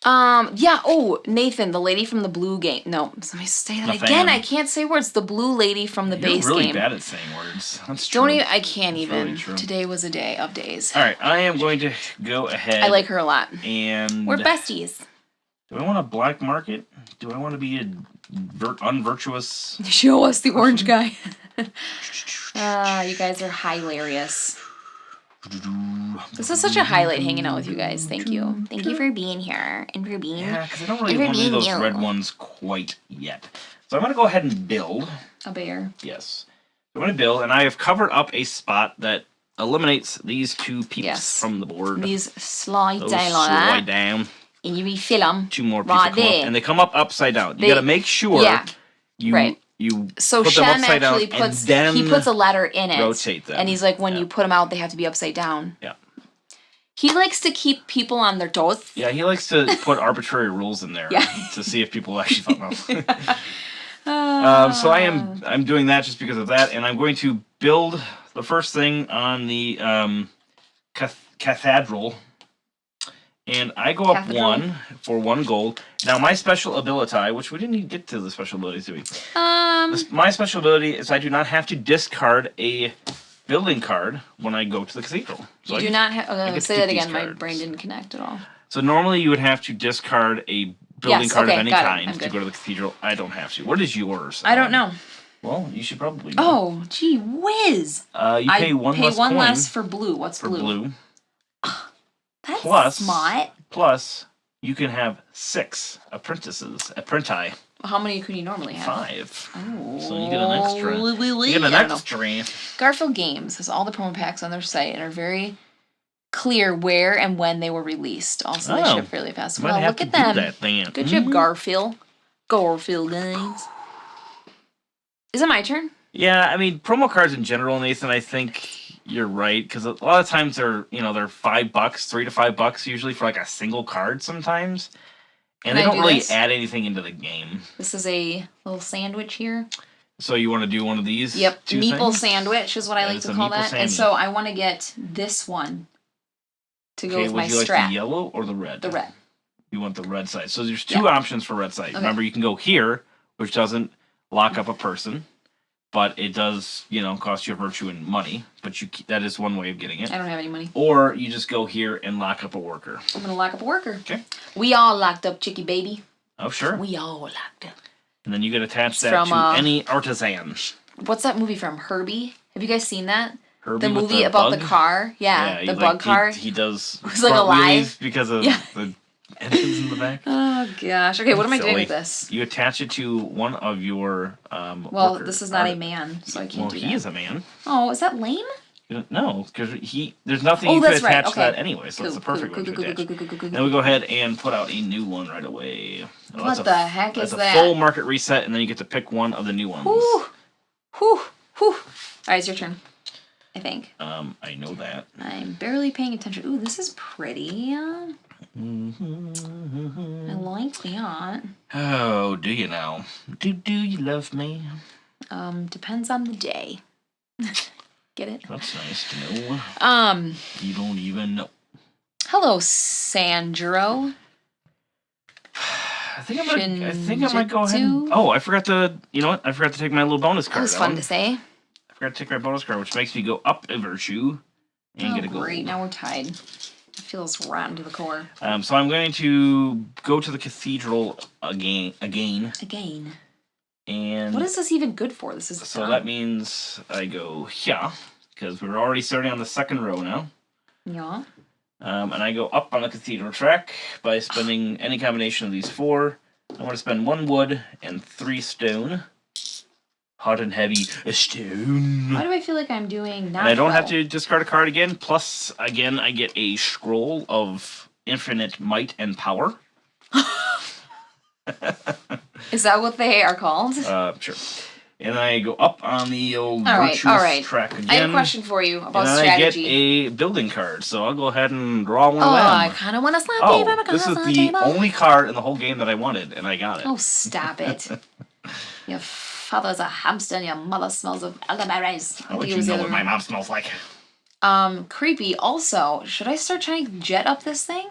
Yeah. Oh, Nathan, the lady from the blue game. No, let me say that again. I can't say words. The blue lady from the base game. You're really bad at saying words. That's true. I can't even. Really Today was a day of days. All right, I am going to go ahead. I like her a lot. And we're besties. Do I want a black market? Do I want to be unvirtuous? Show us the orange guy. You guys are hilarious. This is such a highlight hanging out with you guys. Thank you. Thank you for being here and for being. Yeah, because I don't really want to do those red ones quite yet. So I'm going to go ahead and build. A bear. Yes. I'm going to build, and I have covered up a spot that eliminates these 2 peeps from the board. These slide down. And you refill them. 2 more people come up, and they come up upside down. You got to make sure you so put Shem them upside actually down puts and then he puts a letter in it. Rotate them. And he's like, when you put them out, they have to be upside down. Yeah. He likes to keep people on their toes. Yeah, he likes to put arbitrary rules in there to see if people actually follow. So I'm doing that just because of that, and I'm going to build the first thing on the cathedral. And I go up 1 for 1 gold. Now, my special ability, which we didn't even get to the special abilities, did we? My special ability is I do not have to discard a building card when I go to the cathedral. So you do not have... say that again. My brain didn't connect at all. So normally you would have to discard a building card of any kind to go to the cathedral. I don't have to. What is yours? I don't know. Well, you should probably know. Oh, gee whiz. You pay one less coin. Less for blue. What's blue? For blue. That's smart. Plus, you can have 6 apprentices. Apprenti. How many can you normally have? 5. Oh. So you get an extra. You get an extra. Garfield Games has all the promo packs on their site and are very clear where and when they were released. Also, they ship fairly fast. Well, look at them. Good job, Garfield. Garfield Games. Is it my turn? Yeah, I mean, promo cards in general, Nathan, I think you're right, because a lot of times they're $5, $3 to $5 usually for like a single card sometimes, and they don't really add anything into the game. This is a little sandwich here. So you want to do one of these? Yep, meeple sandwich is what I like to call that. And so I want to get this one to go with my strap. Would you like the yellow or the red? The red. You want the red side. So there's 2 options for red side. Okay. Remember, you can go here, which doesn't lock up a person. But it does, cost you a virtue and money. But that is one way of getting it. I don't have any money. Or you just go here and lock up a worker. I'm going to lock up a worker. Okay. We all locked up, Chicky baby. Oh, sure. We all like to. And then you can attach that to any artisan. What's that movie from? Herbie? Have you guys seen that? Herbie the movie about bug? the car? Yeah, the bug car. He does it was like alive because of the engines in the back. Oh gosh. Okay, what am I doing with this? You attach it to one of your well, this is not a man, so I can't do that. Well, he is a man. Oh, is that lame? No, because there's nothing you could attach to that anyway, so it's the perfect one to attach. Then we go ahead and put out a new one right away. What the heck is that? That's a full market reset, and then you get to pick one of the new ones. Whew. Whew. Whew. All right, it's your turn. I think. I know that. I'm barely paying attention. Ooh, this is pretty. I like that. Oh, do you now? Do you love me? Depends on the day. Get it? That's nice to know. You don't even know. Hello, Sandro. I think I might go ahead. Oh, I forgot to. You know what? I forgot to take my little bonus card. That was fun to say. I forgot to take my bonus card, which makes me go up a virtue and get a gold. Great! Now we're tied. It feels rotten to the core. So I'm going to go to the cathedral again. And what is this even good for? This is so dumb. That means I go here because we're already starting on the second row now. Yeah. And I go up on the cathedral track by spending any combination of these 4. I want to spend 1 wood and 3 stone. Hot and heavy stone. Why do I feel like I'm doing not? And I don't have to discard a card again. Plus, again, I get a scroll of infinite might and power. Is that what they are called? Sure. And I go up on the old virtuous track again. I have a question for you about and strategy. I get a building card, so I'll go ahead and draw one of them. I kind of want to slap game. This is the only card in the whole game that I wanted, and I got it. Oh, stop it. Your father's a hamster and your mother smells of elderberries. I'll let you know what my mom smells like. Creepy. Also, should I start trying to jet up this thing?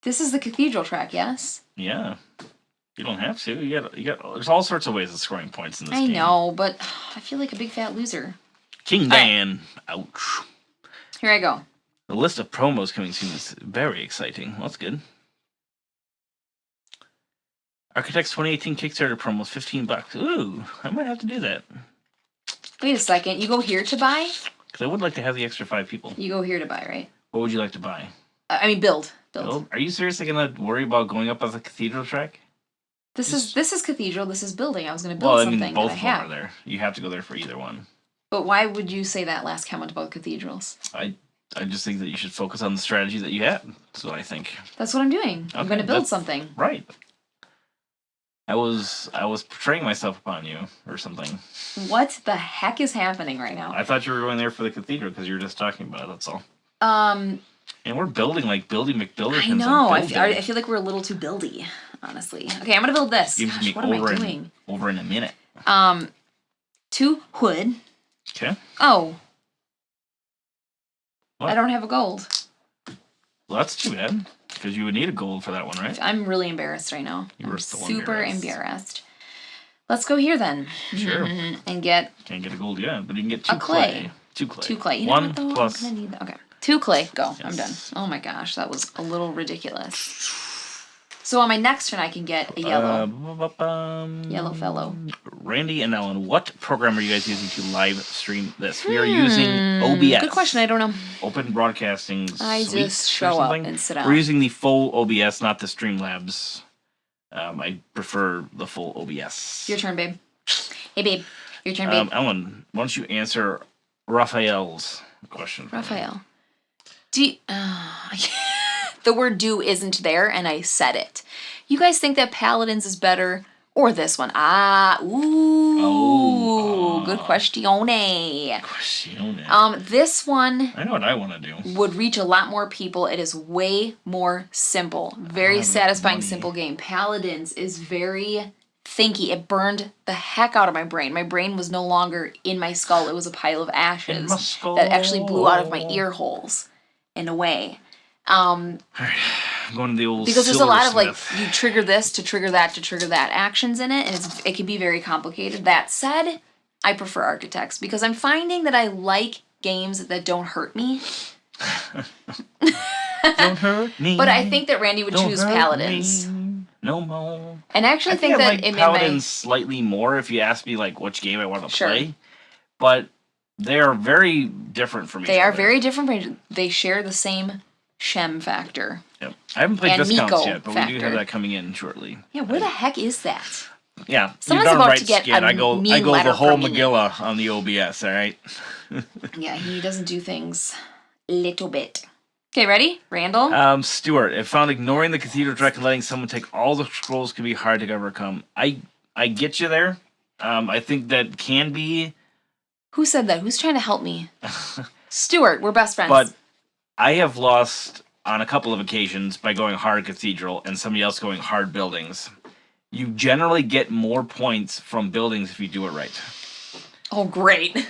This is the cathedral track, yes? Yeah. You don't have to. You got. There's all sorts of ways of scoring points in this game. I know, but I feel like a big fat loser. King Dan. Right. Ouch. Here I go. The list of promos coming soon is very exciting. Well, that's good. Architects 2018 Kickstarter promos, $15. Ooh, I might have to do that. Wait a second. You go here to buy? Because I would like to have the extra 5 people. You go here to buy, right? What would you like to buy? I mean, build. Are you seriously gonna worry about going up on the cathedral track? This is cathedral. This is building. I was gonna build something. Both of them are there. You have to go there for either one. But why would you say that last comment about cathedrals? I just think that you should focus on the strategy that you have. That's what I think. That's what I'm doing. Okay, I'm gonna build something. Right. I was portraying myself upon you or something. What the heck is happening right now? I thought you were going there for the cathedral because you were just talking about it. That's all. And we're building like Buildy McBuilderkins. I know. I feel like we're a little too buildy, honestly. Okay, I'm gonna build this. Gosh, what am I doing? Over in a minute. 2 wood. Okay. Oh. What? I don't have a gold. Well, that's too bad. Because you would need a gold for that one, right? I'm really embarrassed right now. You're super embarrassed. Let's go here then. Sure. And get... Can't get a gold yet, but you can get 2 clay. 2 clay. 2 clay. You 1 know what, though? plus... I'm gonna need that. Okay. 2 clay. Go. Yes. I'm done. Oh my gosh, that was a little ridiculous. So on my next turn, I can get a yellow. Yellow fellow. Randy and Ellen, what program are you guys using to live stream this? We are using OBS. Good question. I don't know. Open Broadcasting I just show up and sit down. We're using the full OBS, not the Streamlabs. I prefer the full OBS. Your turn, babe. Hey, babe. Your turn, babe. Ellen, why don't you answer Raphael's question? Raphael. The word do isn't there, and I said it. You guys think that Paladins is better or this one? Good questione. This one... I know what I want to do. ...would reach a lot more people. It is way more simple. Very satisfying, simple game. Paladins is very thinky. It burned the heck out of my brain. My brain was no longer in my skull. It was a pile of ashes that actually blew out of my ear holes in a way. All right. I'm going to the old because there's a lot of like you trigger this to trigger that actions in it, and it can be very complicated. That said, I prefer Architects because I'm finding that I like games that don't hurt me. Don't hurt me. But I think that Randy would choose Paladins. no more. And I actually think that it Paladins slightly more if you ask me like which game I want to play. But they are very different from each other. They are very different. They share the same Shem factor. Yep. I haven't played Viscounts Meeple yet, but we do have that coming in shortly. Yeah, where the heck is that? Yeah, someone's about to get I go the whole Magilla on the OBS, all right? Yeah, he doesn't do things little bit. Okay, ready? Randall? Stuart, I found ignoring the cathedral track and letting someone take all the scrolls can be hard to overcome. I get you there. I think that can be... Who said that? Who's trying to help me? Stuart, we're best friends. But I have lost on a couple of occasions by going hard cathedral and somebody else going hard buildings. You generally get more points from buildings if you do it right. Oh, great.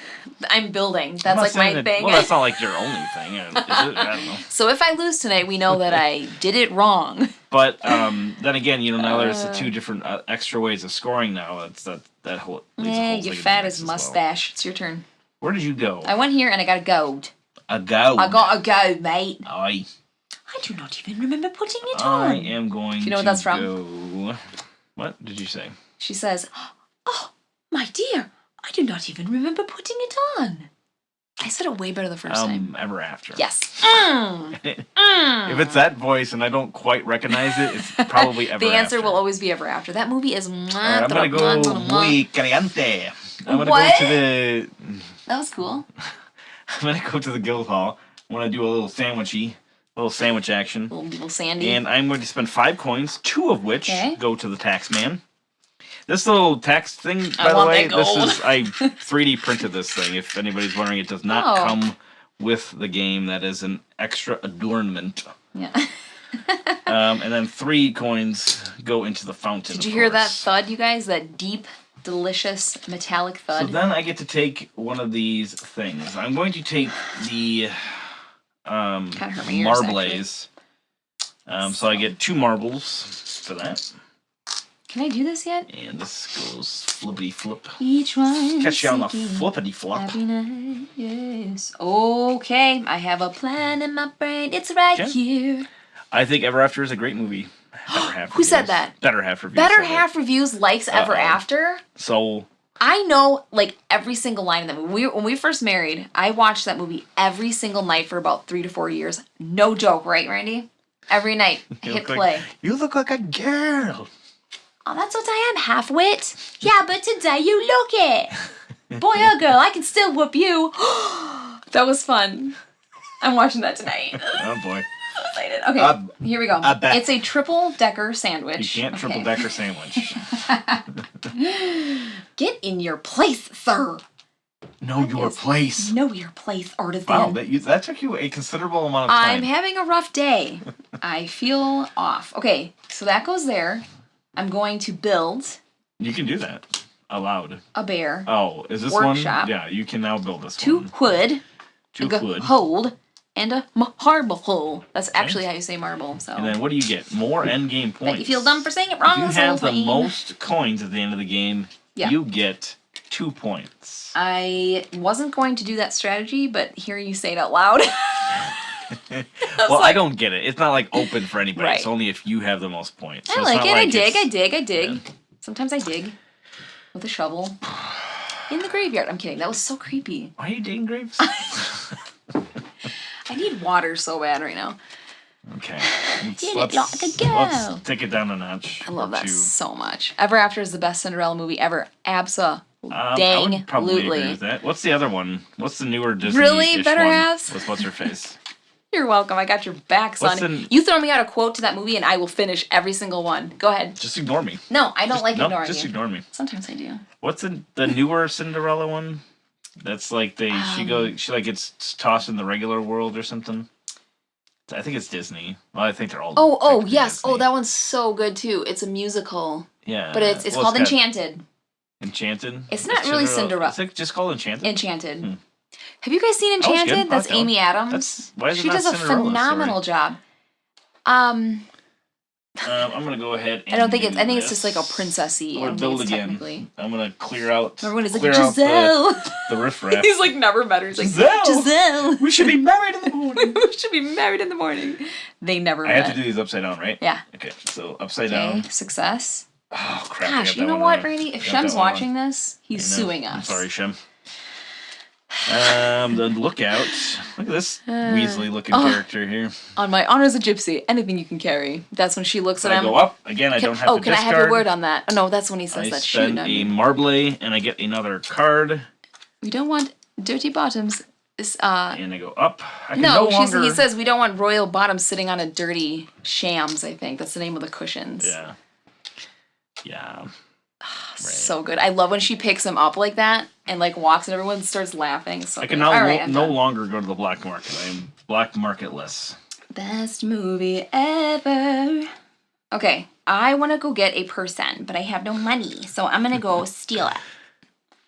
I'm building. That's like my thing. Well, that's not like your only thing. Is it? I don't know. So if I lose tonight, we know that I did it wrong. But then again, now there's the two different extra ways of scoring now. That's that whole. Yeah, you fat as mustache. Well. It's your turn. Where did you go? I went here and I got a gold. A gold? I got a gold, mate. Aye. I do not even remember putting it on. I am going to you know what that's from? What did you say? She says, "Oh, my dear, I do not even remember putting it on." I said it way better the first time. Ever After. Yes. If it's that voice and I don't quite recognize it, it's probably Ever After. The answer will always be Ever After. That movie is... Right, I'm going to go muy caliente. I'm going to go to the... That was cool. I'm going to go to the guild hall. I want to do a little sandwich action. Little Sandy. And I'm going to spend 5 coins, 2 of which go to the tax man. This little tax thing, by the way, I 3D printed this thing. If anybody's wondering, it does not come with the game. That is an extra adornment. Yeah. And then 3 coins go into the fountain. Did you hear that thud, you guys? That deep, delicious, metallic thud? So then I get to take one of these things. I'm going to take the Marblaze. So I get 2 marbles for that. Can I do this yet? And this goes flippity flip. Each one. Catch you on the flippity flop. Yes. Okay, I have a plan in my brain. It's right here. I think Ever After is a great movie. Who said that? Better Half Reviews. Better Half Reviews likes Ever After. So I know like every single line in that movie. When we first married, I watched that movie every single night for about 3 to 4 years. No joke, right, Randy? Every night, hit play. You look like a girl. Oh, that's what I am, half-wit. Yeah, but today you look it. Boy or girl, I can still whoop you. That was fun. I'm watching that tonight. Oh, boy. I'm excited. Okay, here we go. It's a triple-decker sandwich. You can't triple-decker sandwich. Get in your place, sir. Know your place. Know your place, artisan. Wow, that took you a considerable amount of time. I'm having a rough day. I feel off. Okay, so that goes there. I'm going to build. You can do that. Aloud. A bear. Oh, is this workshop. One? Yeah, you can now build this 2 one. wood. 2 wood. Hold. And a marble. That's actually how you say marble. So. And then what do you get? More endgame points. Bet you feel dumb for saying it wrong. If you have the most coins at the end of the game, you get 2 points. I wasn't going to do that strategy, but hearing you say it out loud. Well, I don't get it. It's not like open for anybody. Right. It's only if you have the most points. So I like it. Like I dig. Yeah. Sometimes I dig with a shovel in the graveyard. I'm kidding. That was so creepy. Why are you digging graves? I need water so bad right now. Okay. Let's take it down a notch. I love that so much. Ever After is the best Cinderella movie ever. Absolutely. I would probably agree with that. What's the other one? What's the newer Disney? Really? Better Halves? What's her face? You're welcome. I got your back, son. You throw me out a quote to that movie and I will finish every single one. Go ahead. Just ignore me. No, I don't ignoring you. Just ignore me. Sometimes I do. What's the newer Cinderella one? That's like she like gets tossed in the regular world or something. I think it's Disney. Well, I think they're all. Oh yes. Disney. Oh, that one's so good too. It's a musical. Yeah. But it's called Enchanted. Enchanted? It's not really Cinderella. Is it just called Enchanted? Enchanted. Have you guys seen Enchanted? That's Amy Adams. She does a phenomenal job. I'm gonna go ahead. And I think it's just like a princessy. Or build again. I'm gonna clear out. Everyone is like Giselle. The riffraff. He's like never met her. He's like Giselle. We should be married in the morning. We should be married in the morning. They never met. I have to do these upside down, right? Yeah. Okay, so upside down. Success. Oh, crap. Gosh, you know what, Randy? If Shem's watching this, he's suing us. I'm sorry, Shem. The lookout. Look at this Weasley-looking character here. On my honor as a gypsy, anything you can carry. That's when she looks at him. I go up. Again, I don't have to discard. Oh, can I have your word on that? Oh, no, that's when he says that. I spend a marble, and I get another card. We don't want dirty bottoms. And I go up. He says we don't want royal bottoms sitting on a dirty shams, I think. That's the name of the cushions. Yeah. Yeah. Right. So good. I love when she picks him up like that and like walks and everyone starts laughing. So I can now no longer go to the black market. I am black marketless. Best movie ever. Okay, I want to go get a person, but I have no money, so I'm gonna go steal it.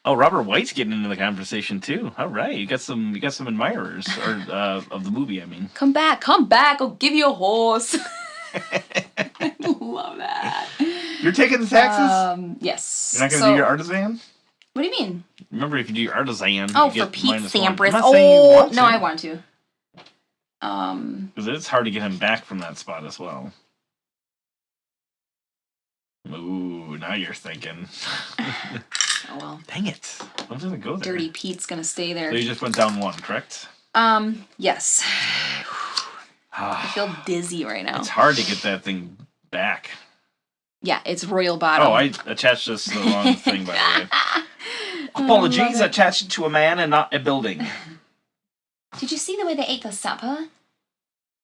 Oh, Robert White's getting into the conversation too. All right, you got some admirers of the movie. I mean, come back. I'll give you a horse. I love that. You're taking the taxes? Yes. You're not going to do your artisan? What do you mean? Remember, if you do your artisan, oh, you for Pete Sampras. Oh, no, I want to. Because it's hard to get him back from that spot as well. Ooh, now you're thinking. Oh well. Dang it! I'm gonna go there. Dirty Pete's gonna stay there. So you just went down one, correct? Yes. I feel dizzy right now. It's hard to get that thing back. Yeah, it's royal bottom. Oh, I attached this to the wrong thing, by the way. Apologies, I attached it to a man and not a building. Did you see the way they ate the supper?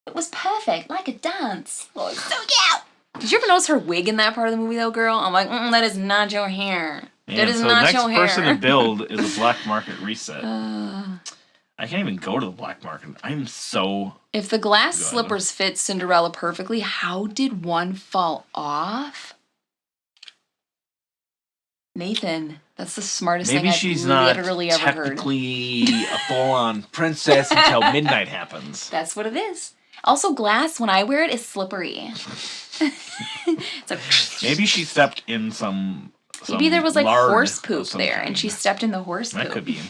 It was perfect, like a dance. Oh, it's so cute. Did you ever notice her wig in that part of the movie, though, girl? I'm like, that is not your hair. That is not your hair. Next person to build is a black market reset. I can't even go to the black market. I'm so... If the glass slippers fit Cinderella perfectly, how did one fall off? Nathan, that's the smartest thing I've literally ever heard. Maybe she's not technically a full-on princess until midnight happens. That's what it is. Also, glass, when I wear it, is slippery. It's like... Maybe she stepped in some Maybe there was like horse poop there, and she stepped in the horse poop. That could be.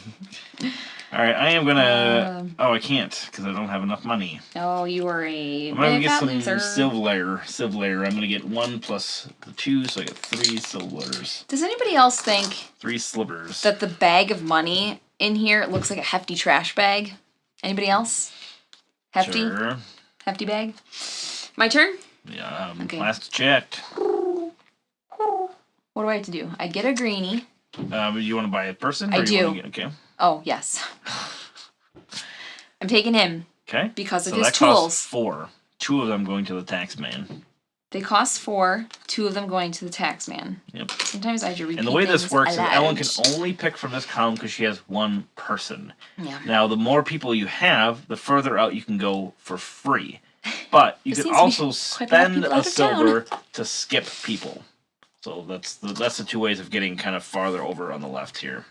All right, I am gonna... I can't, because I don't have enough money. Oh, you are a I'm gonna get some silver. I'm gonna get 1 plus the 2, so I get 3 silvers. Does anybody else think... 3 slivers. ...that the bag of money in here looks like a hefty trash bag? Anybody else? Hefty? Sure. Hefty bag? My turn? Yeah, okay. Last checked. What do I have to do? I get a greenie. You want to buy a person? I do. Okay. Oh, yes. I'm taking him. Okay. Because of so his that tools. Costs 4. 2 of them going to the tax man. They cost 4. 2 of them going to the tax man. Yep. Sometimes I have to repeat. And the way this works is aloud. Ellen can only pick from this column because she has 1 person. Yeah. Now, the more people you have, the further out you can go for free. But you can also spend a silver to skip people. So that's the 2 ways of getting kind of farther over on the left here.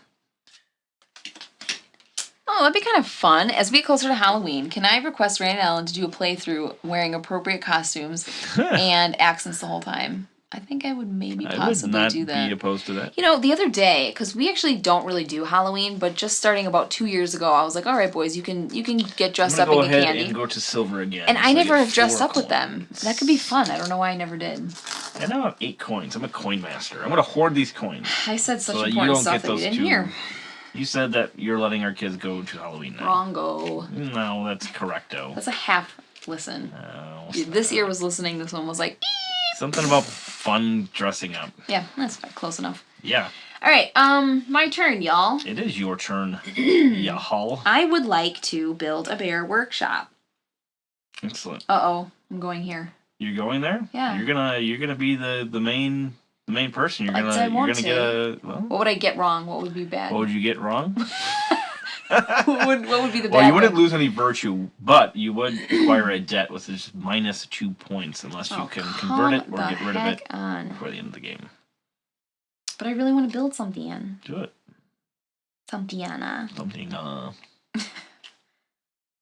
Oh, that'd be kind of fun. As we get closer to Halloween, can I request Rand and Ellen to do a playthrough wearing appropriate costumes and accents the whole time? I think I would maybe possibly do that. I would not be opposed to that. You know, the other day, because we actually don't really do Halloween, but just starting about 2 years ago, I was like, all right, boys, you can get dressed up and get candy. Go ahead and go to silver again. And I never have dressed up with them. That could be fun. I don't know why I never did. I now have 8 coins. I'm a coin master. I'm going to hoard these coins. I said such important stuff that you didn't hear. You said that you're letting our kids go to Halloween now. Wrongo. No, that's correcto. That's a half listen. No, this ear was listening. This one was like... Something about fun dressing up. Yeah, that's fine. Close enough. Yeah. All right, my turn, y'all. It is your turn, y'all. I would like to build a bear workshop. Excellent. Uh-oh, I'm going here. You're going there? Yeah. You're gonna be the main person. You're gonna get a... Well, what would I get wrong? What would be bad? What would you get wrong? what would be the bad Well, you wouldn't thing? lose any virtue, but you would acquire a debt with just minus 2 points unless you can convert it or get rid of it before the end of the game. But I really want to build something. Do it. Something.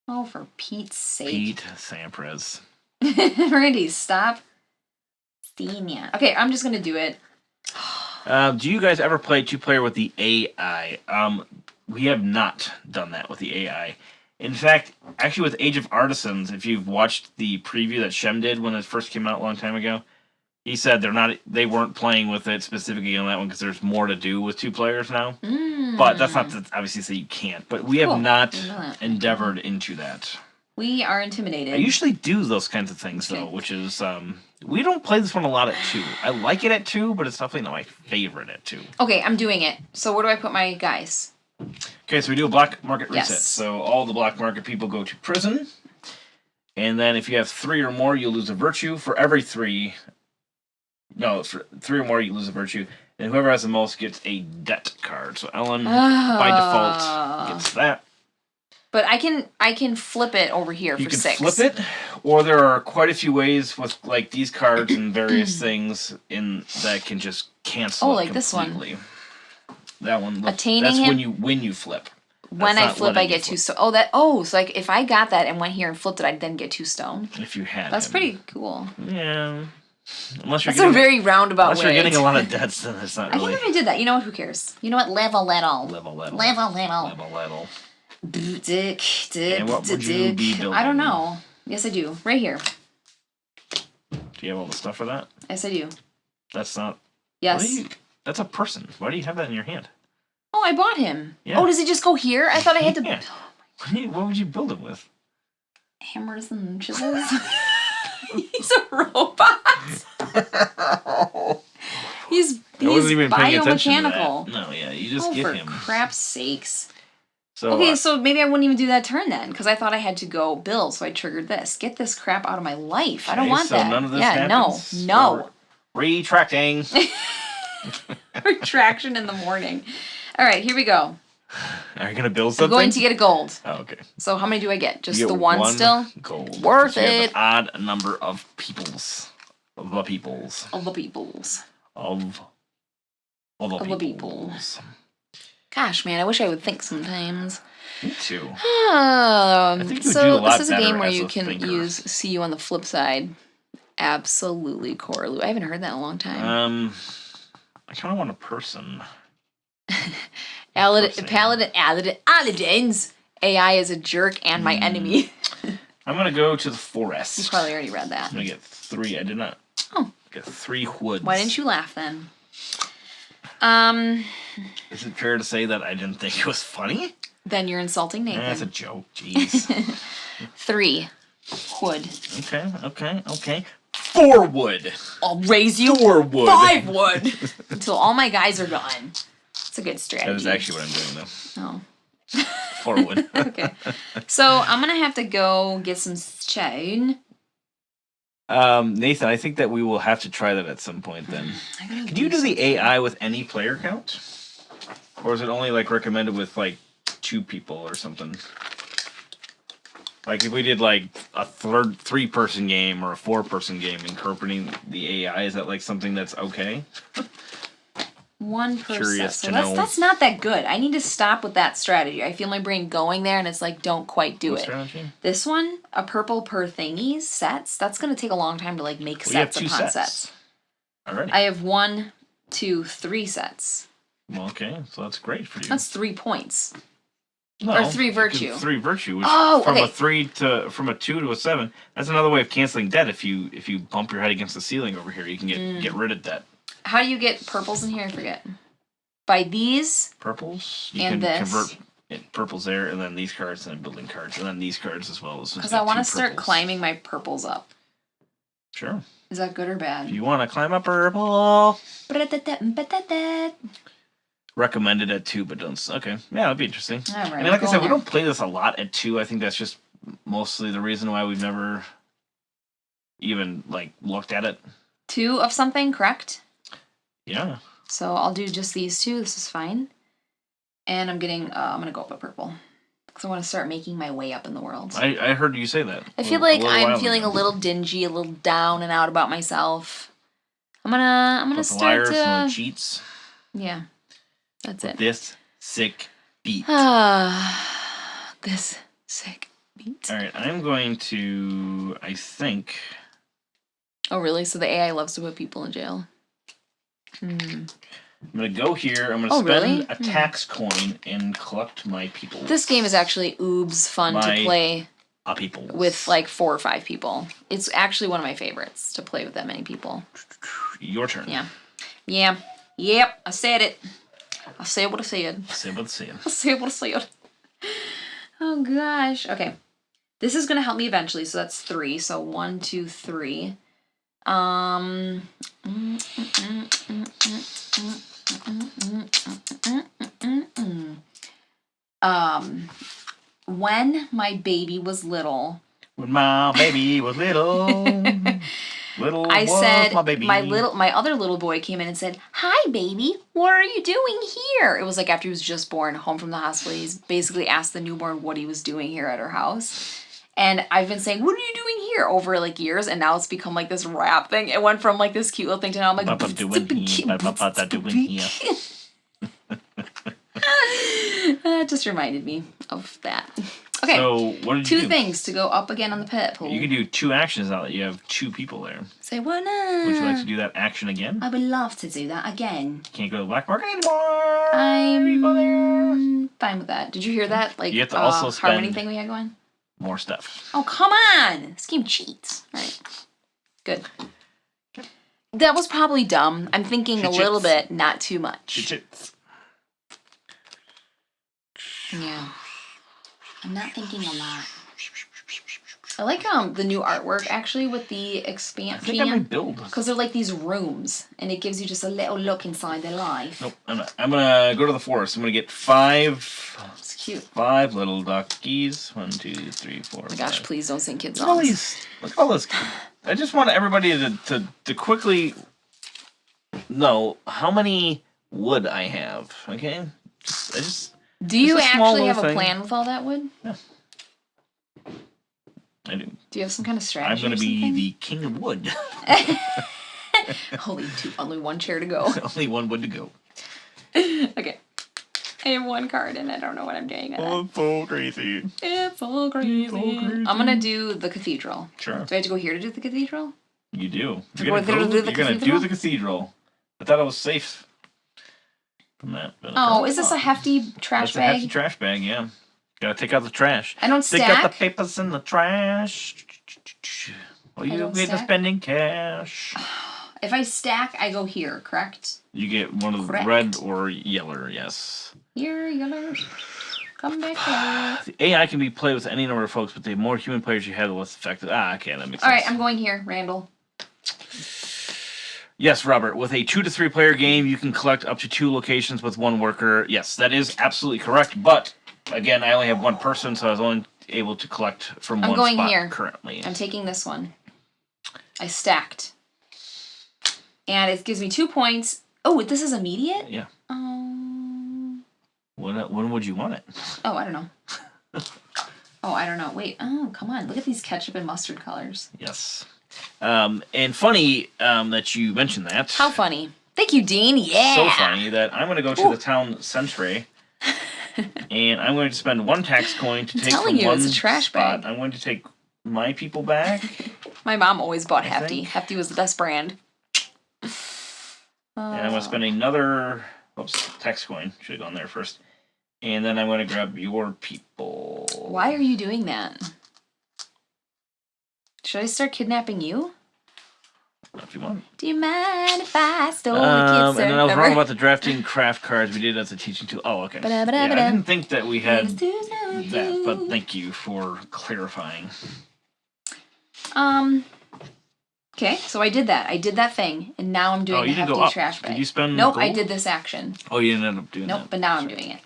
Oh, for Pete's sake. Pete Sampras. Randy, stop. Okay, I'm just going to do it. Do you guys ever play 2-player with the AI? We have not done that with the AI. In fact, actually with Age of Artisans, if you've watched the preview that Shem did when it first came out a long time ago, he said they weren't playing with it specifically on that one because there's more to do with 2 players now. But that's not to obviously say you can't. But we have not endeavored into that. We are intimidated. I usually do those kinds of things though, which is we don't play this one a lot at 2. I like it at 2, but it's definitely not my favorite at 2. Okay, I'm doing it. So where do I put my guys? Okay, so we do a black market reset. Yes. So all the black market people go to prison. And then if you have 3 or more, you lose a virtue. For every 3... No, for 3 or more, you lose a virtue. And whoever has the most gets a debt card. So Ellen, by default, gets that. But I can flip it over here for 6. You can flip it, or there are quite a few ways with like these cards and various things in that can just cancel. Oh, like completely. This one. That one. Attaining that's him? when you flip. When I flip, I get 2 stone. So like if I got that and went here and flipped it, I'd then get 2 stone. If you had. That's pretty cool. Yeah. Unless you're getting, a very roundabout unless way. You're getting a lot of debts, then it's not really. I think if I did that, you know what? Who cares? You know what? Level. And what would you be building? I don't know. Yes, I do. Right here. Do you have all the stuff for that? Yes, I do. That's not. Yes. That's a person. Why do you have that in your hand? Oh, I bought him. Yeah. Oh, does it just go here? I thought I had to. Yeah. What would you build it with? Hammers and chisels. He's a robot. He's biomechanical. No, yeah, you just get him. For crap's sakes. So, okay, so maybe I wouldn't even do that turn then, because I thought I had to go build, so I triggered this. Get this crap out of my life. I don't want that. None of this happens? No. Retracting. Retraction in the morning. All right, here we go. Are you going to build something? I'm going to get a gold. Oh, okay. So how many do I get? Just get the one still? Gold. Worth it. You have it. an odd number of peoples. Of the peoples. Of the peoples. Of the peoples. Gosh, man, I wish I would think sometimes. Me too. I think so this is a game where you can use "see you on the flip side." Absolutely, Coraloo. I haven't heard that in a long time. I kind of want a person. Paladins. AI is a jerk and my enemy. I'm gonna go to the forest. You probably already read that. I'm gonna get 3. I did not. Oh. Get 3 woods. Why didn't you laugh then? Is it fair to say that I didn't think it was funny? Then you're insulting Nathan. That's a joke. Jeez. 3 wood. Okay. 4 wood. I'll raise you 4 wood. 5 wood until all my guys are gone. It's a good strategy. That is actually what I'm doing though. Oh. 4 wood. Okay. So I'm gonna have to go get some stone. Nathan, I think that we will have to try that at some point then. Can you do the AI with any player count? Or is it only like recommended with like 2 people or something? Like if we did like a 3-person game or a 4-person game incorporating the AI, is that like something that's okay? 1 per Curious set. to So know. that's not that good. I need to stop with that strategy. I feel my brain going there and it's like, don't quite do it. Strategy? This one, a purple per thingies, sets, that's going to take a long time to like make sets upon sets. Alrighty. I have 1, 2, 3 sets. Well, okay, so that's great for you. That's 3 points. No, or 3 virtue. 3 virtue. Which from a 2 to a 7. That's another way of canceling debt. If you bump your head against the ceiling over here, you can get rid of debt. How do you get purples in here? I forget. By these. Purples. You and can this. convert purples there, and then these cards, and then building cards, and then these cards as well. Because I want to start climbing my purples up. Sure. Is that good or bad? If you want to climb a purple. Recommended at 2, but don't. Okay, yeah, that'd be interesting. All right, I mean, like I said, we don't play this a lot at 2. I think that's just mostly the reason why we've never even like looked at it. 2 of something, correct? Yeah. So I'll do just these 2. This is fine. And I'm gonna go up a purple because I want to start making my way up in the world. I heard you say that. I feel like I'm feeling a little dingy, a little down and out about myself. I'm gonna start liars to. and the cheats. Yeah, that's it. This sick beat. This sick beat. All right, I'm going to. I think. Oh really? So the AI loves to put people in jail. I'm going to go here. I'm going to spend a tax coin and collect my people. This game is actually oobs fun to play with like 4 or 5 people. It's actually one of my favorites to play with that many people. Your turn. Yeah. Yeah. Yep. I said it. I said what I said. I said what I said. I said what I said. Oh gosh. Okay. This is gonna help me eventually, so that's 3. So 1, 2, 3. When my baby was little. When my baby was little. I said my baby. My other little boy came in and said, "Hi, baby. What are you doing here?" It was like after he was just born, home from the hospital. He's basically asked the newborn what he was doing here at our house. And I've been saying, "What are you doing here?" over like years, and now it's become like this rap thing. It went from like this cute little thing to now I'm like, Papa doing here. That just reminded me of that. Okay. So what did you do? 2 things to go up again on the pit pool. You can do 2 actions now that you have 2 people there. Say what now? Would you like to do that action again? I would love to do that again. Can't go to the black market anymore. I'm fine with that. Did you hear that? Like you have to also spend harmony thing we had going? More stuff. Oh, come on! This game cheats. All right. Good. That was probably dumb. I'm thinking a little bit, not too much. Yeah. I'm not thinking a lot. I like the new artwork actually with the expansion. I think I might build. Because they're like these rooms, and it gives you just a little look inside their life. Nope, I'm not. I'm gonna go to the forest. I'm gonna get 5. It's cute. 5 little duckies. 1, 2, 3, 4. Oh my gosh! 5. Please don't sing kids songs. Look at all this. I just want everybody to quickly know how many wood I have. Okay. Do you actually have a plan with all that wood? Yeah. I do. Do you have some kind of strategy? I'm going to be the king of wood. Only 1 chair to go. Only 1 wood to go. Okay. I have 1 card and I don't know what I'm doing. It's so crazy. It's so crazy. I'm going to do the cathedral. Sure. Do I have to go here to do the cathedral? You do. You're going to do the cathedral. I thought it was safe. From that. Oh, is this a hefty trash bag? A hefty trash bag, yeah. Gotta take out the trash. I don't stack. Take out the papers in the trash. Well, you don't get the spending cash. If I stack, I go here, correct? You get one of the red or yellow, yes. Here, yellow. Come back here. The AI can be played with any number of folks, but the more human players you have, the less effective. Okay, that makes sense. Alright, I'm going here, Randall. Yes, Robert. With a 2 to 3 player game, you can collect up to 2 locations with 1 worker. Yes, that is absolutely correct. But again, I only have 1 person, so I was only able to collect from 1 spot currently. I'm going here. I'm taking this one. I stacked, and it gives me 2 points. Oh, this is immediate. Yeah. When would you want it? Oh, I don't know. I don't know. Wait. Oh, come on. Look at these ketchup and mustard colors. Yes. And funny that you mentioned that. How funny. Thank you, Dean. Yeah. So funny that I'm going to go to the town centre, and I'm going to spend 1 tax coin to take from 1 it's a trash spot. bag. I'm going to take my people back. My mom always bought Hefty. Hefty was the best brand. And I'm going to spend another tax coin. Should have gone there first. And then I'm going to grab your people. Why are you doing that? Should I start kidnapping you? If you want. Do you mind if I stole a kid, sir? And then I was wrong about the drafting craft cards. We did as a teaching tool. Oh, okay. Yeah, I didn't think that we had that, but thank you for clarifying. Okay, so I did that. I did that thing, and now I'm doing the hefty trash bag. Did you spend Nope, gold? I did this action. Oh, you didn't end up doing that. Nope, but now I'm doing it.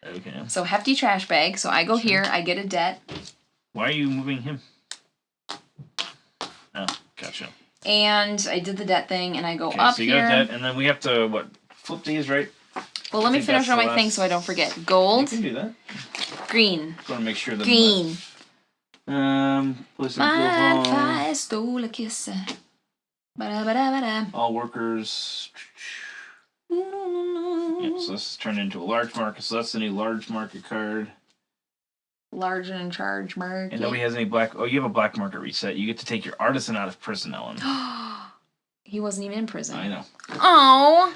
Okay. So hefty trash bag. So I go here. I get a debt. Why are you moving him? Oh, gotcha. And I did the debt thing, and I go up here. So you got that, and then we have to, flip these, right? Well, let me finish on my thing so I don't forget. Gold. You can do that. Green. Just want to make sure that green. Place my fire stole a kiss. All workers. Yeah, so this is turned into a large market. So that's the new large market card. Large and in charge market. And nobody has any black. Oh, you have a black market reset. You get to take your artisan out of prison, Ellen. He wasn't even in prison. I know. Oh.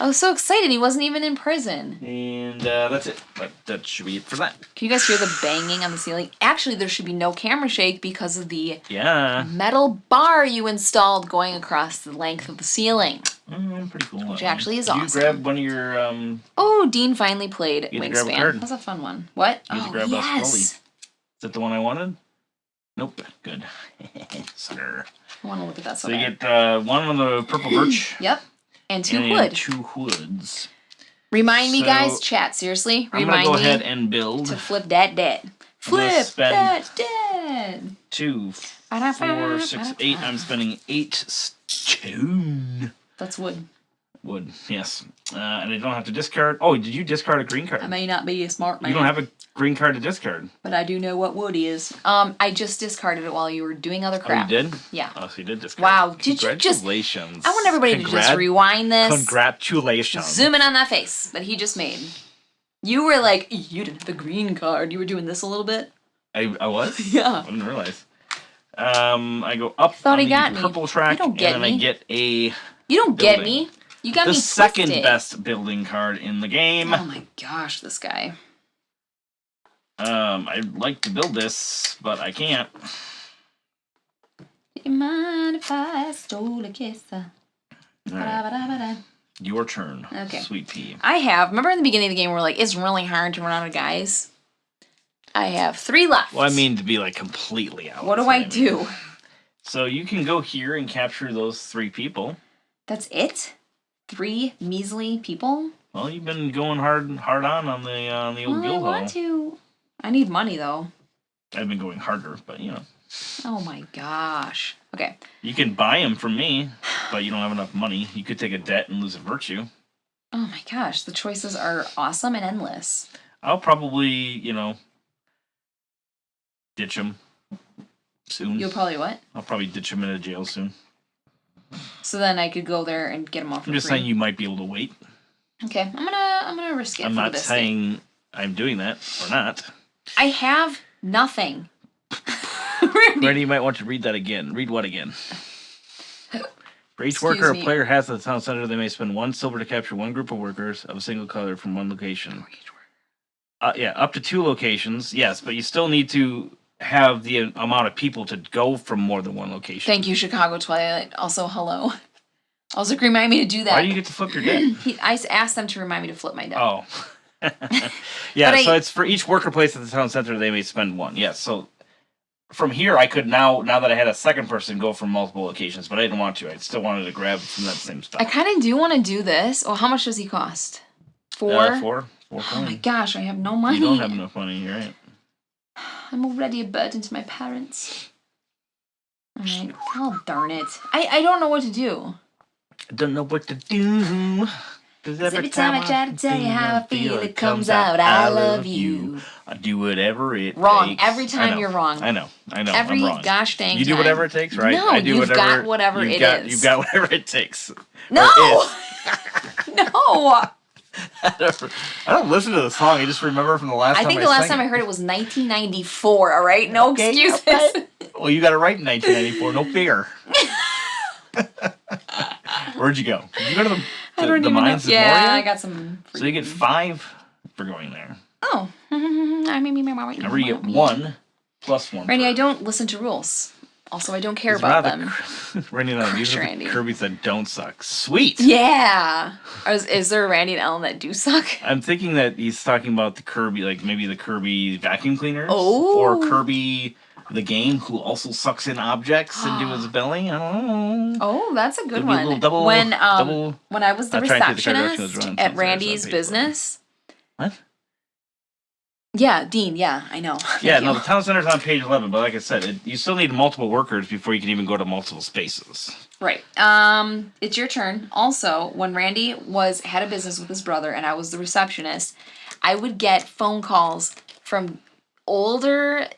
I was so excited. He wasn't even in prison. And that's it. That should be it for that. Can you guys hear the banging on the ceiling? Actually, there should be no camera shake because of the metal bar you installed going across the length of the ceiling. Pretty cool. Which actually is awesome. You grab one of your... Oh, Dean finally played Wingspan. That was a fun one. What? You oh, grab yes. Is that the one I wanted? Nope. Good. Sucker. I want to look at that. So you get one of the purple birch. Yep. And 2 wood. 2 woods. Remind me, guys. Chat, seriously. I'm going to go ahead and build. To flip that dead. Flip that dead. 2, 4, 6, 8. I'm spending 8 stone. That's wood. Wood, yes. And I don't have to discard. Oh, did you discard a green card? I may not be a smart man. You don't have a green card to discard. But I do know what wood is. I just discarded it while you were doing other crap. Oh, you did? Yeah. Oh, so you did discard. Wow. Did you just... Congratulations. I want everybody to just rewind this. Congratulations. Zoom in on that face that he just made. You were like, you didn't have a green card. You were doing this a little bit. I was? Yeah. I didn't realize. I go up on the purple track, you don't get and me. I get a... You don't get me. You got me twisted. The second twisted. best building card in the game. Oh my gosh, this guy. I'd like to build this, but I can't. Do you mind if I stole a kiss? Right. Your turn. Okay. Sweet pea. Remember in the beginning of the game we're like, it's really hard to run out of guys? I have 3 left. Well, I mean to be like completely out. What do I do? So you can go here and capture those 3 people. That's it? 3 measly people? Well, you've been going hard on the old guild hall. I want to. I need money though. I've been going harder, but you know. Oh my gosh. Okay. You can buy them from me, but you don't have enough money. You could take a debt and lose a virtue. Oh my gosh, the choices are awesome and endless. I'll probably, ditch them soon. You'll probably what? I'll probably ditch them in a jail soon. So then I could go there and get them off for free. I'm just saying you might be able to wait. Okay, I'm gonna risk it. I'm not saying I'm doing that or not. I have nothing. Randy, you might want to read that again. Read what again? For each worker a player has at the town center, they may spend 1 silver to capture 1 group of workers of a single color from 1 location. Yeah, up to 2 locations. Yes, but you still need to have the amount of people to go from more than 1 location. Thank you, Chicago Twilight. Also, hello. Also, remind me to do that. Why do you get to flip your deck? I asked them to remind me to flip my deck. Oh. Yeah, so it's for each worker placed at the town center, they may spend 1. Yes, so from here, I could now that I had a second person, go from multiple locations, but I didn't want to. I still wanted to grab from that same spot. I kind of do want to do this. Well, how much does he cost? 4? 4. Oh my gosh, I have no money. You don't have enough money, you're right. I'm already a burden to my parents. Alright. Oh, darn it. I don't know what to do. I don't know what to do. Cause every time I try to tell you how I feel, it comes out, I love you. I do whatever it takes. Wrong. Every time you're wrong. I know. Every I'm wrong. gosh dang time. You do whatever it takes, right? No, you've got whatever it is. You've got whatever it takes. No! No! I don't listen to the song. I just remember from the last time I think the last time I heard it was 1994, all right? No excuses. Okay. Well, you got it right in 1994. No fear. Where'd you go? Did you go to the mines of Moria? Yeah, I got some. So you get 5 for going there. Oh. Remember, you get 1 plus 1. Randy, I don't listen to rules. Also, I don't care about them. Randy and Ellen, these are the Kirby's that don't suck. Sweet! Yeah! Is there a Randy and Ellen that do suck? I'm thinking that he's talking about the Kirby, like maybe the Kirby vacuum cleaners. Oh! Or Kirby the game, who also sucks in objects into his belly. I don't know. Oh, that's a good one. When I was the receptionist at Randy's business. What? Yeah, Dean, yeah, I know. Yeah, no, the town center's on page 11, but like I said, you still need multiple workers before you can even go to multiple spaces. Right. It's your turn. Also, when Randy had a business with his brother and I was the receptionist, I would get phone calls from older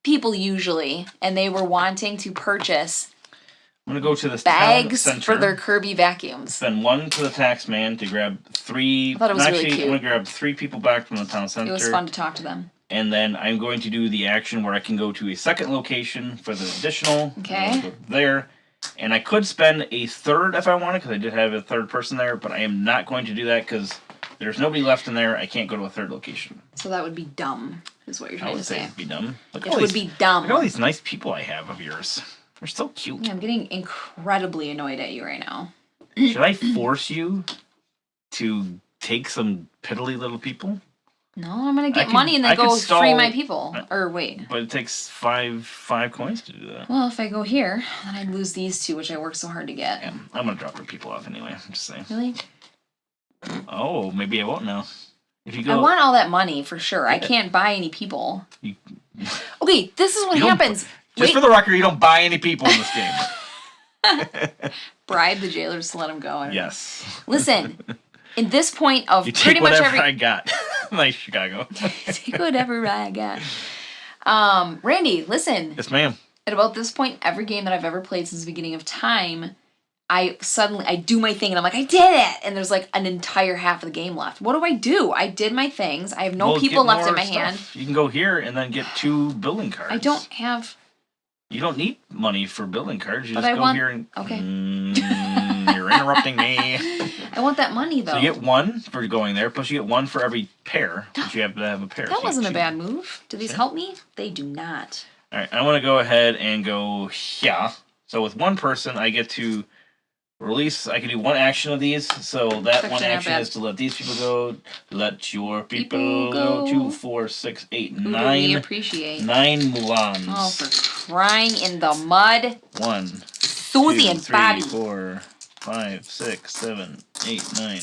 people usually, and they were wanting to purchase I'm going to go to the bags town center for their Kirby vacuums. Send 1 to the tax man to grab 3. I thought it was really cute. I'm going to grab 3 people back from the town center. It was fun to talk to them. And then I'm going to do the action where I can go to a second location for the additional. Okay. Go there. And I could spend a third if I wanted, because I did have a third person there, but I am not going to do that because there's nobody left in there. I can't go to a third location. So that would be dumb, is what you're trying to say. I would say it'd be dumb. It would be dumb. Look at all these nice people I have of yours. They're so cute. Yeah, I'm getting incredibly annoyed at you right now. Should I force you to take some piddly little people? No, I'm gonna get money and then go free my people. Or wait. But it takes five coins to do that. Well, if I go here, then I'd lose these two, which I worked so hard to get. Yeah, I'm gonna drop your people off anyway. I'm just saying. Really? Oh, maybe I won't now. If you go, I want all that money for sure. I can't buy any people. Okay, this is what happens. Just for the record, you don't buy any people in this game. Bribe the jailers to let them go. Yes. Listen, in this point of you pretty much every... I got. Nice Chicago. Take whatever I got. Randy, listen. Yes, ma'am. At about this point, every game that I've ever played since the beginning of time, I do my thing and I'm like, I did it! And there's like an entire half of the game left. What do? I did my things. I have no people left in my hand. You can go here and then get 2 building cards. I don't have... You don't need money for building cards. You just go here and... Okay. You're interrupting me. I want that money, though. So you get 1 for going there, plus you get 1 for every pair. But you have to have a pair. That wasn't a bad move. Do these help me? They do not. All right, I want to go ahead and go here. So with 1 person, I get to release. I can do 1 action of these. So that 1 action is to let these people go. Let your people go. 2, 4, 6, 8, 9. We appreciate 9 Mulans. Oh, for crying in the mud. 1, Susie 2, and 3, Bobby. 4, 5, 6, 7, 8, 9.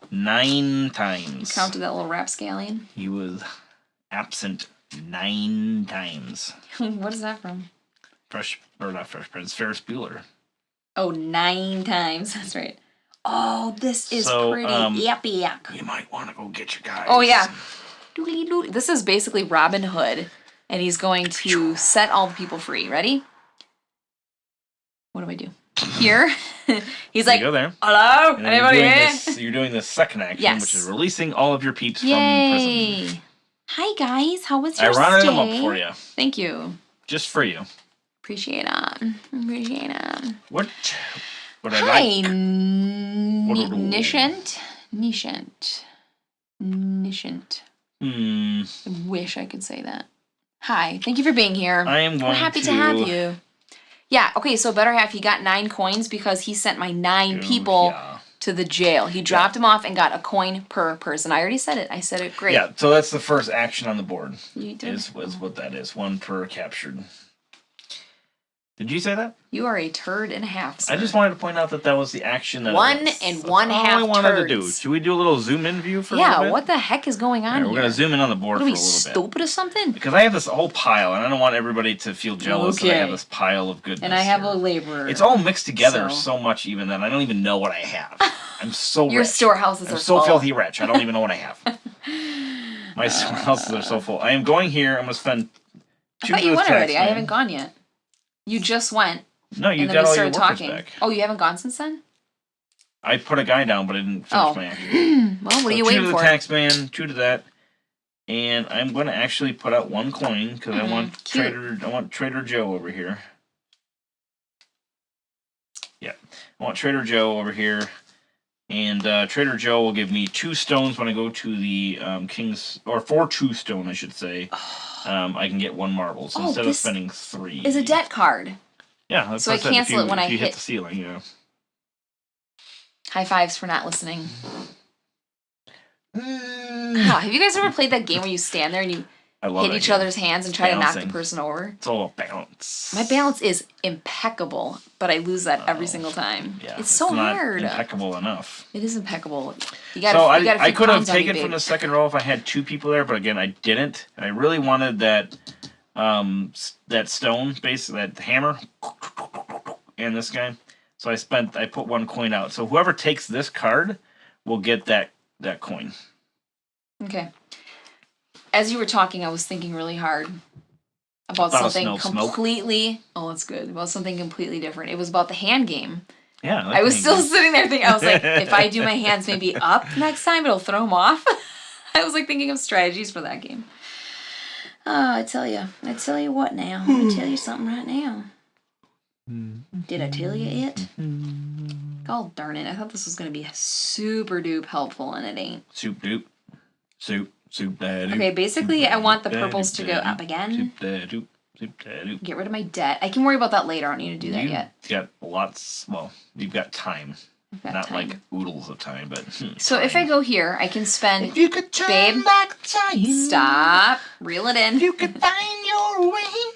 9 times. You counted that little rapscallion? He was absent 9 times. What is that from? Not Fresh Prince, Ferris Bueller. Oh, 9 times. That's right. Oh, this is pretty epic. You might want to go get your guys. Oh, yeah. This is basically Robin Hood, and he's going to set all the people free. Ready? What do I do? Here. He's like, go there. Hello? Anybody here? You're doing the second action, Yes. which is releasing all of your peeps from prison. Hi, guys. How was your stay? I rounded them up for you. Thank you. Just for you. Appreciate it. What I Hi, like? Nishant. I wish I could say that. Hi, thank you for being here. We're happy to have you. Yeah, okay, so better half, he got 9 coins because he sent my 9 people to the jail. He dropped them off and got a coin per person. I already said it. I said it great. Yeah, so that's the first action on the board. You did. Is what that is. 1 per captured. Did you say that? You are a turd and a half, sir. I just wanted to point out that was the action. That 1 and 1 half all I wanted turds. to do. Should we do a little zoom in view for a little bit? Yeah, what the heck is going on here? We're going to zoom in on the board for a little bit. Are we stupid or something? Because I have this whole pile, and I don't want everybody to feel jealous that I have this pile of goodness. And I have a laborer. It's all mixed together so much even that I don't even know what I have. I'm so rich. Your storehouses are so full. filthy rich. I don't even know what I have. My storehouses are so full. I am going here. I'm going to spend 2 I thought you went already. I haven't gone yet. You just went. No, you got all your workers back. Oh, you haven't gone since then? I put a guy down, but I didn't finish my action. Well, what are you waiting for? 2 to the taxman, 2 to that. And I'm going to actually put out 1 coin because I want Trader Joe over here. Yeah, I want Trader Joe over here. And Trader Joe will give me 2 stones when I go to the King's... Or 4 2 stone, I should say. I can get 1 marble. So instead of spending 3... Is a debt card. Yeah, that's so what I cancel it when I hit the ceiling. Yeah. High fives for not listening. Have you guys ever played that game where you stand there and you hit each other's hands and try to knock the person over? It's all about balance. My balance is impeccable, but I lose that every single time. Yeah, it's so hard. Impeccable enough. It is impeccable. I could have taken from the second row if I had 2 people there, but again, I didn't. I really wanted that stone base, that hammer, and this guy. So I put 1 coin out. So whoever takes this card will get that coin. Okay. As you were talking, I was thinking really hard about something completely. Oh, that's good. About something completely different. It was about the hand game. Yeah. I was still sitting there thinking. I was like, if I do my hands maybe up next time, it'll throw them off. I was like thinking of strategies for that game. Oh, I tell you what now. I'm gonna tell you something right now. Did I tell you it? God darn it. I thought this was going to be super dupe helpful, and it ain't. Soup doop. Soup da doop. Okay, basically, I want the purples to go up again. Soup da doop. Soup da doop. Get rid of my debt. I can worry about that later. I don't need to do that yet. Got lots. Well, you've got time. Not time. like oodles of time, but. So time. if I go here, I can spend. If you could turn babe, back time. Stop. Reel it in. If you could find your way.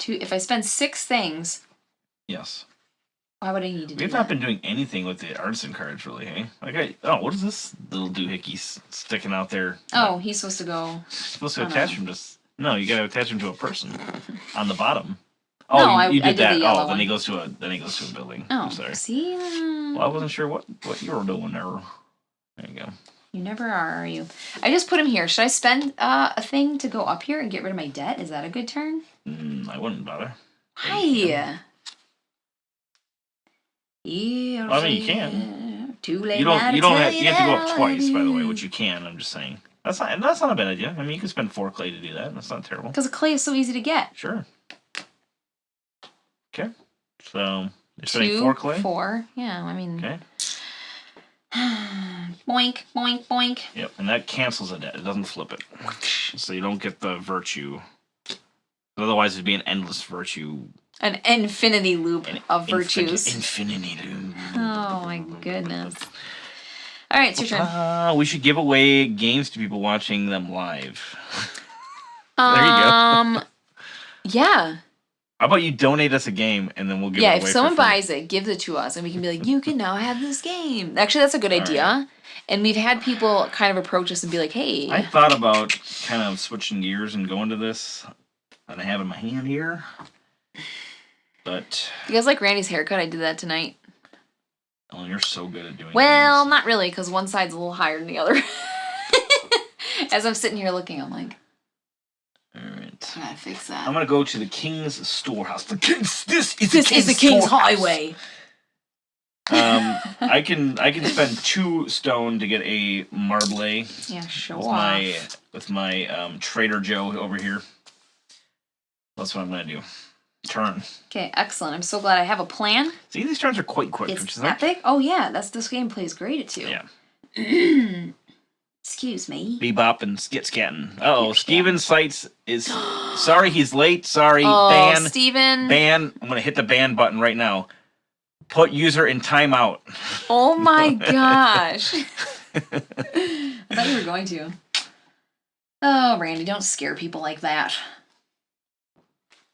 If I spend 6 things. Yes. Why would I need to do that? We've not been doing anything with the artisan cards, really, hey? Like, what is this little doohickey sticking out there? Oh, he's supposed to go. You're supposed to attach him to. No, you gotta attach him to a person on the bottom. Oh, no, you did I did that. The yellow then one. he goes to a building. Oh, I'm sorry. See. Well, I wasn't sure what you were doing there. There you go. You never are you? I just put him here. Should I spend a thing to go up here and get rid of my debt? Is that a good turn? I wouldn't bother. Why? Yeah. Well, I mean, you can. Too late. You have to go up I twice, by the way, which you can. I'm just saying. That's not a bad idea. I mean, you can spend 4 clay to do that. That's not terrible. Because the clay is so easy to get. Sure. Okay. So you're spending 4 clay. 4. Yeah. I mean. Okay. Boink, boink, boink. Yep, and that cancels a debt. It doesn't flip it, so you don't get the virtue. Otherwise, it'd be an endless virtue. An infinity loop of virtues. Infinity loop. Oh my goodness. All right, it's your turn. We should give away games to people watching them live. There you go. Yeah. How about you donate us a game and then we'll give it away. Yeah, if someone buys it, give it to us and we can be like, you can now have this game. Actually, that's a good idea. Right. And we've had people kind of approach us and be like, hey. I thought about kind of switching gears and going to this that I have in my hand here. But. You guys like Randy's haircut? I did that tonight. Oh, you're so good at doing Well, things. not really, because one side's a little higher than the other. As I'm sitting here looking, I'm like, alright. I gotta fix that. I'm gonna go to the King's Storehouse. This is the King's Highway. I can spend 2 stone to get a marble. Yeah, sure. With my Trader Joe over here. That's what I'm gonna do. Turn. Okay, excellent. I'm so glad I have a plan. See, these turns are quite quick. It's epic. Oh yeah, this game plays great at 2. Yeah. Excuse me. Bebop and skit-scatting. Uh-oh, Steven Sites is... Sorry, he's late. Sorry, ban. Steven. Ban. I'm going to hit the ban button right now. Put user in timeout. Oh my gosh. I thought you were going to. Oh, Randy, don't scare people like that.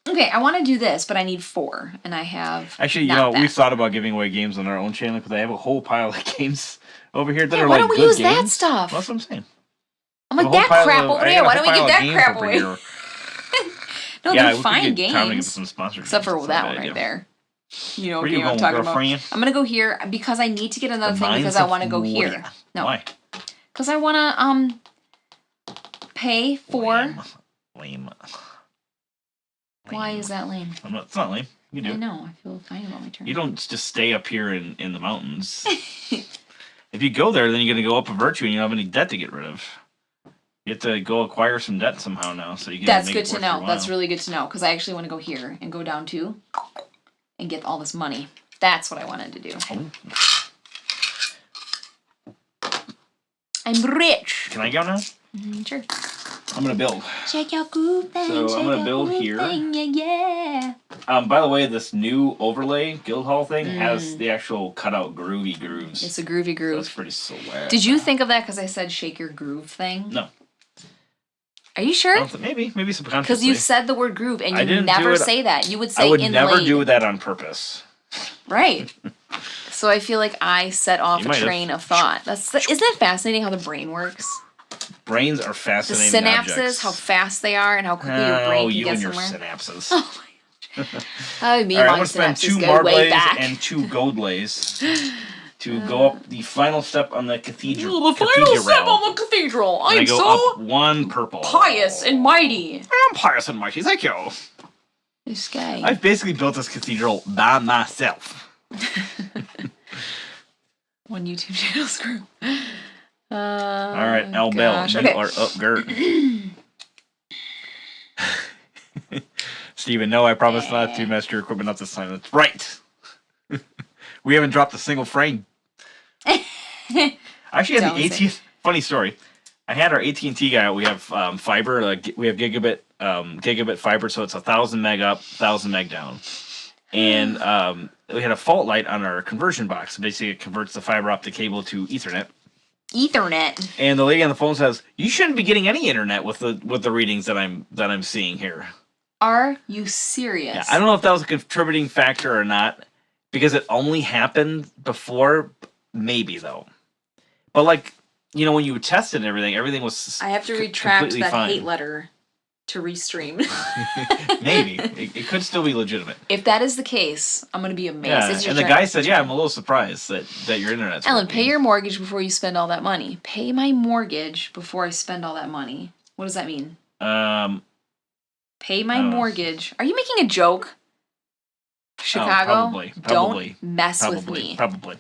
Okay, I want to do this, but I need 4, and I have... Actually, we've thought about giving away games on our own channel, because I have a whole pile of games over here that are why like don't we good use games. that stuff? Well, that's what I'm saying. I'm like, that crap over there. Why don't we get that crap away? No, they're fine games. Some sponsored except for that one right there. You know what game I'm talking about. I'm going to go here because I need to get another thing because I want to go here. No. Why? Because I want to pay for... Lame. Why is that lame? It's not lame. You do. I know. I feel fine about my turn. You don't just stay up here in the mountains. If you go there, then you're going to go up a virtue and you don't have any debt to get rid of. You have to go acquire some debt somehow now. So you can. That's good to know. That's really good to know because I actually want to go here and go down to and get all this money. That's what I wanted to do. Oh. I'm rich. Can I go now? Sure. I'm gonna build. Check your groove thing. So I'm gonna build here. Yeah. By the way, this new overlay Guildhall thing has the actual cutout groovy grooves. It's a groovy groove. So that's pretty sweet. Did you think of that because I said shake your groove thing? No. Are you sure? Maybe subconsciously. Because you said the word groove and you never say that. You would say inlaid. I would never do that on purpose. Right. So I feel like I set off a train of thought. Isn't that fascinating how the brain works? Brains are fascinating. The synapses, objects. how fast they are, and how quickly your brain can get somewhere. Oh, you and your synapses. Oh my gosh. I'm going to spend 2 marblays and 2 goldlays to go up the final step on the cathedral. The final step on the cathedral. I'm so up 1 purple. Pious and mighty. I am pious and mighty. Thank you. This guy. I've basically built this cathedral by myself. One YouTube channel screw. All right, L Bell, you are up, Gert. Steven, no, I promise not to mess your equipment up this time. That's right. We haven't dropped a single frame. Actually, at the AT, funny story. I had our AT&T guy out. We have fiber. We have gigabit fiber, so it's 1,000 meg up, 1,000 meg down. And we had a fault light on our conversion box. Basically, it converts the fiber optic cable to Ethernet. And the lady on the phone says, "You shouldn't be getting any internet with the readings that I'm seeing here." Are you serious? Yeah, I don't know if that was a contributing factor or not, because it only happened before. Maybe though, but like, you know, when you tested everything was. I have to retract that fine. hate letter to restream. Maybe it could still be legitimate. If that is the case, I'm gonna be amazed. Yeah, and the guy said, "Yeah, I'm a little surprised that your internet's Ellen, working." pay your mortgage before you spend all that money. Pay my mortgage before I spend all that money. What does that mean? Pay my mortgage. Are you making a joke? Chicago? Probably. Don't mess with me. Probably.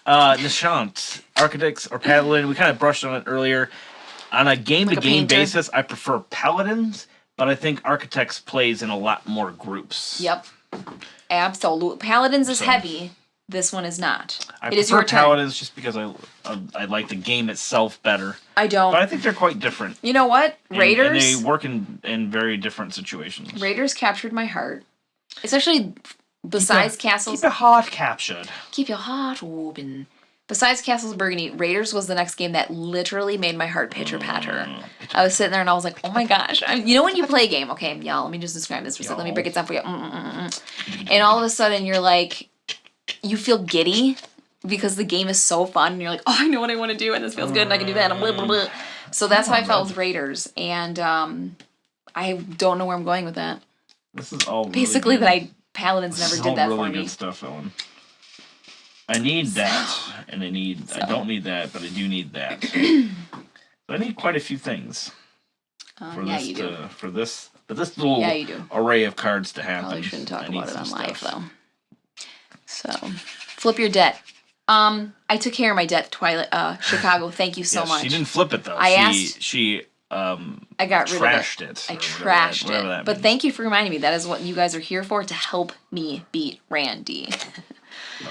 Nishant, Architects or Paladin, we kind of brushed on it earlier. On a game-to-game basis, I prefer Paladins, but I think Architects plays in a lot more groups. Yep. Absolutely. Paladins is heavy. This one is not. I prefer Paladins just because I like the game itself better. I don't. But I think they're quite different. You know what? Raiders... And they work in very different situations. Raiders captured my heart. Especially... Besides Castles... Keep your heart captured. Keep your heart open. Besides Castles of Burgundy, Raiders was the next game that literally made my heart pitter-patter. I was sitting there and I was like, oh my gosh. You know when you play a game, okay, y'all, let me just describe this for a second. Let me break it down for you. And all of a sudden you're like, you feel giddy because the game is so fun and you're like, oh, I know what I want to do and this feels good and I can do that and blah, blah, blah. So that's how I felt with Raiders. And I don't know where I'm going with that. This is all basically really Paladins never did that really for me. Good stuff, Ellen. I need that, and I don't need that, but I do need that. So I need quite a few things for this little array of cards to happen. Probably shouldn't talk about it on live though. So, flip your debt. I took care of my debt, Chicago. Thank you so much. She didn't flip it though. I got rid of it. I trashed it. But thank you for reminding me. That is what you guys are here for, to help me beat Randy.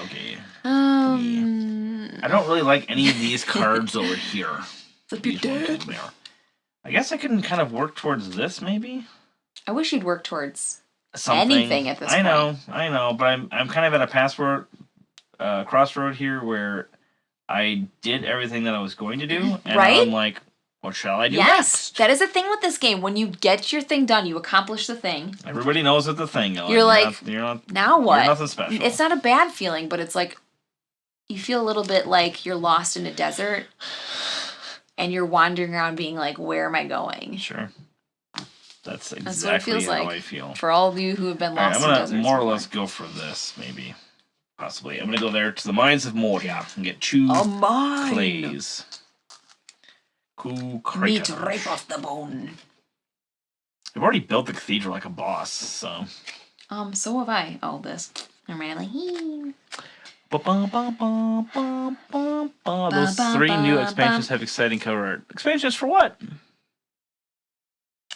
Okay. I don't really like any of these cards over here. Flip your debt. I guess I can kind of work towards this, maybe. I wish you'd work towards anything at this point. I know, but I'm kind of at a crossroad here where I did everything that I was going to do, and I'm like, what shall I do next? That is the thing with this game. When you get your thing done, you accomplish the thing. Everybody knows it's the thing. You're like, now what? You're nothing special. It's not a bad feeling, but it's like, you feel a little bit like you're lost in a desert, and you're wandering around being like, where am I going? Sure. That's exactly what it feels how I feel. For all of you who have been lost in deserts. I'm going to more or less go for this, maybe. Possibly. I'm going to go there to the Mines of Moria and get 2 clays. Cool. Meat right off the bone. I've already built the cathedral like a boss, so. So have I. Oh, this. I'm really. Those 3 new expansions have exciting cover art. Expansions for what?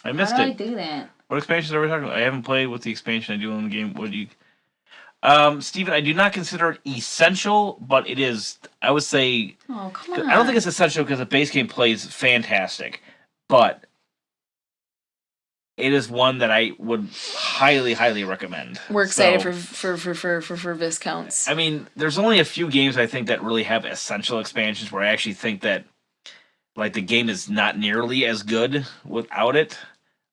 I missed it. How did I do that? What expansions are we talking about? I haven't played with the expansion I do in the game. What do you... Steven, I do not consider it essential, but it is, I would say... Oh, come on. I don't think it's essential because the base game plays fantastic, but it is one that I would highly, highly recommend. We're excited for Viscounts. I mean, there's only a few games I think that really have essential expansions where I actually think that like the game is not nearly as good without it.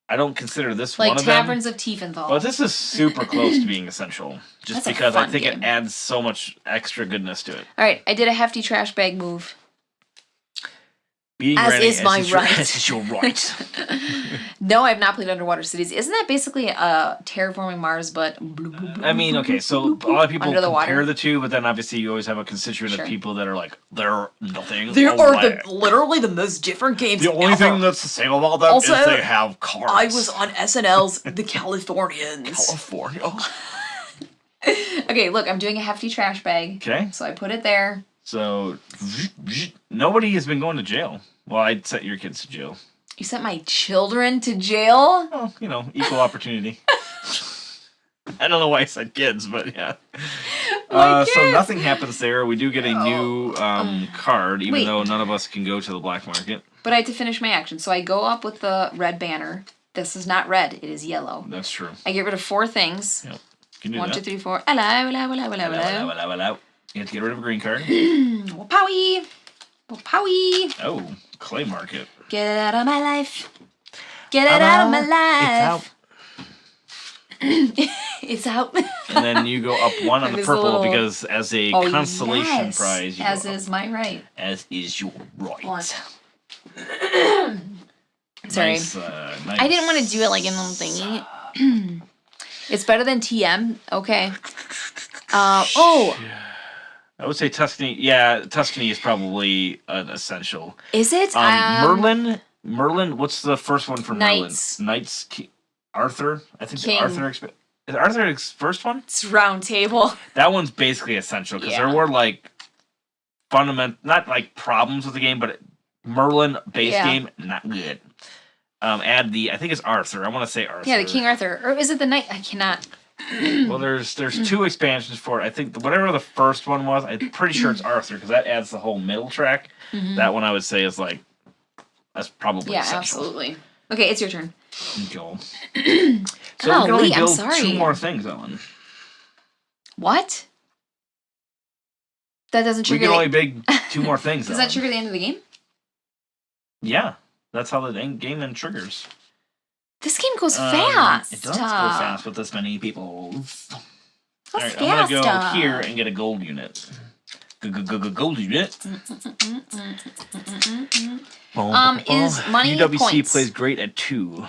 I don't consider this one of them. Like Taverns of Tiefenthal. Well, this is super close to being essential. Just because I think it adds so much extra goodness to it. All right, I did a hefty trash bag move. Being as ready, is my right. As is your right. No, I have not played Underwater Cities. Isn't that basically Terraforming Mars, but... I mean, okay, so a lot of people compare the two, but then obviously you always have a constituent of people that are like, they're nothing. They are literally the most different games The only thing that's the same about them is they have cards. I was on SNL's The Californians. California. Okay, look, I'm doing a hefty trash bag. Okay. So I put it there. So, nobody has been going to jail. Well, I'd set your kids to jail. You sent my children to jail? Well, you know, equal opportunity. I don't know why I said kids, but yeah. So nothing happens there. We do get a new card, even though none of us can go to the black market. But I had to finish my action. So I go up with the red banner. This is not red. It is yellow. That's true. I get rid of 4 things. Yep. Can you do 1, that? 2, 3, 4. Hello. You have to get rid of a green card. Wopowie. Oh, clay market. Get it out of my life. Get it out of my life. It's out. And then you go up 1 on the purple because as a consolation prize. You as is my right. As is your right. Sorry. Nice. I didn't want to do it like in a little thingy. It's better than TM. Okay. I would say Tuscany. Yeah, Tuscany is probably an essential. Is it? Merlin. What's the first one for Knights. Merlin? Knights. Arthur. I think King. Is Arthur's first one? It's round table. That one's basically essential because there were like not like problems with the game, but Merlin base game not good. Add I think it's Arthur. I want to say Arthur. Yeah, the King Arthur, or is it the Knight? I cannot. Well, there's 2 expansions for it. I think whatever the first one was, I'm pretty sure it's Arthur because that adds the whole middle track. Mm-hmm. That one I would say is like that's probably essential. Absolutely. Okay, it's your turn. Go. So we can only build 2 more things, Ellen. What? That doesn't trigger. We can only build 2 more things. Does that trigger the end of the game? Yeah, that's how the game then triggers. This game goes fast. It does go fast with this many people. All right, I'm gonna go here and get a gold unit. Gold unit. Is money UWC points? plays great at 2.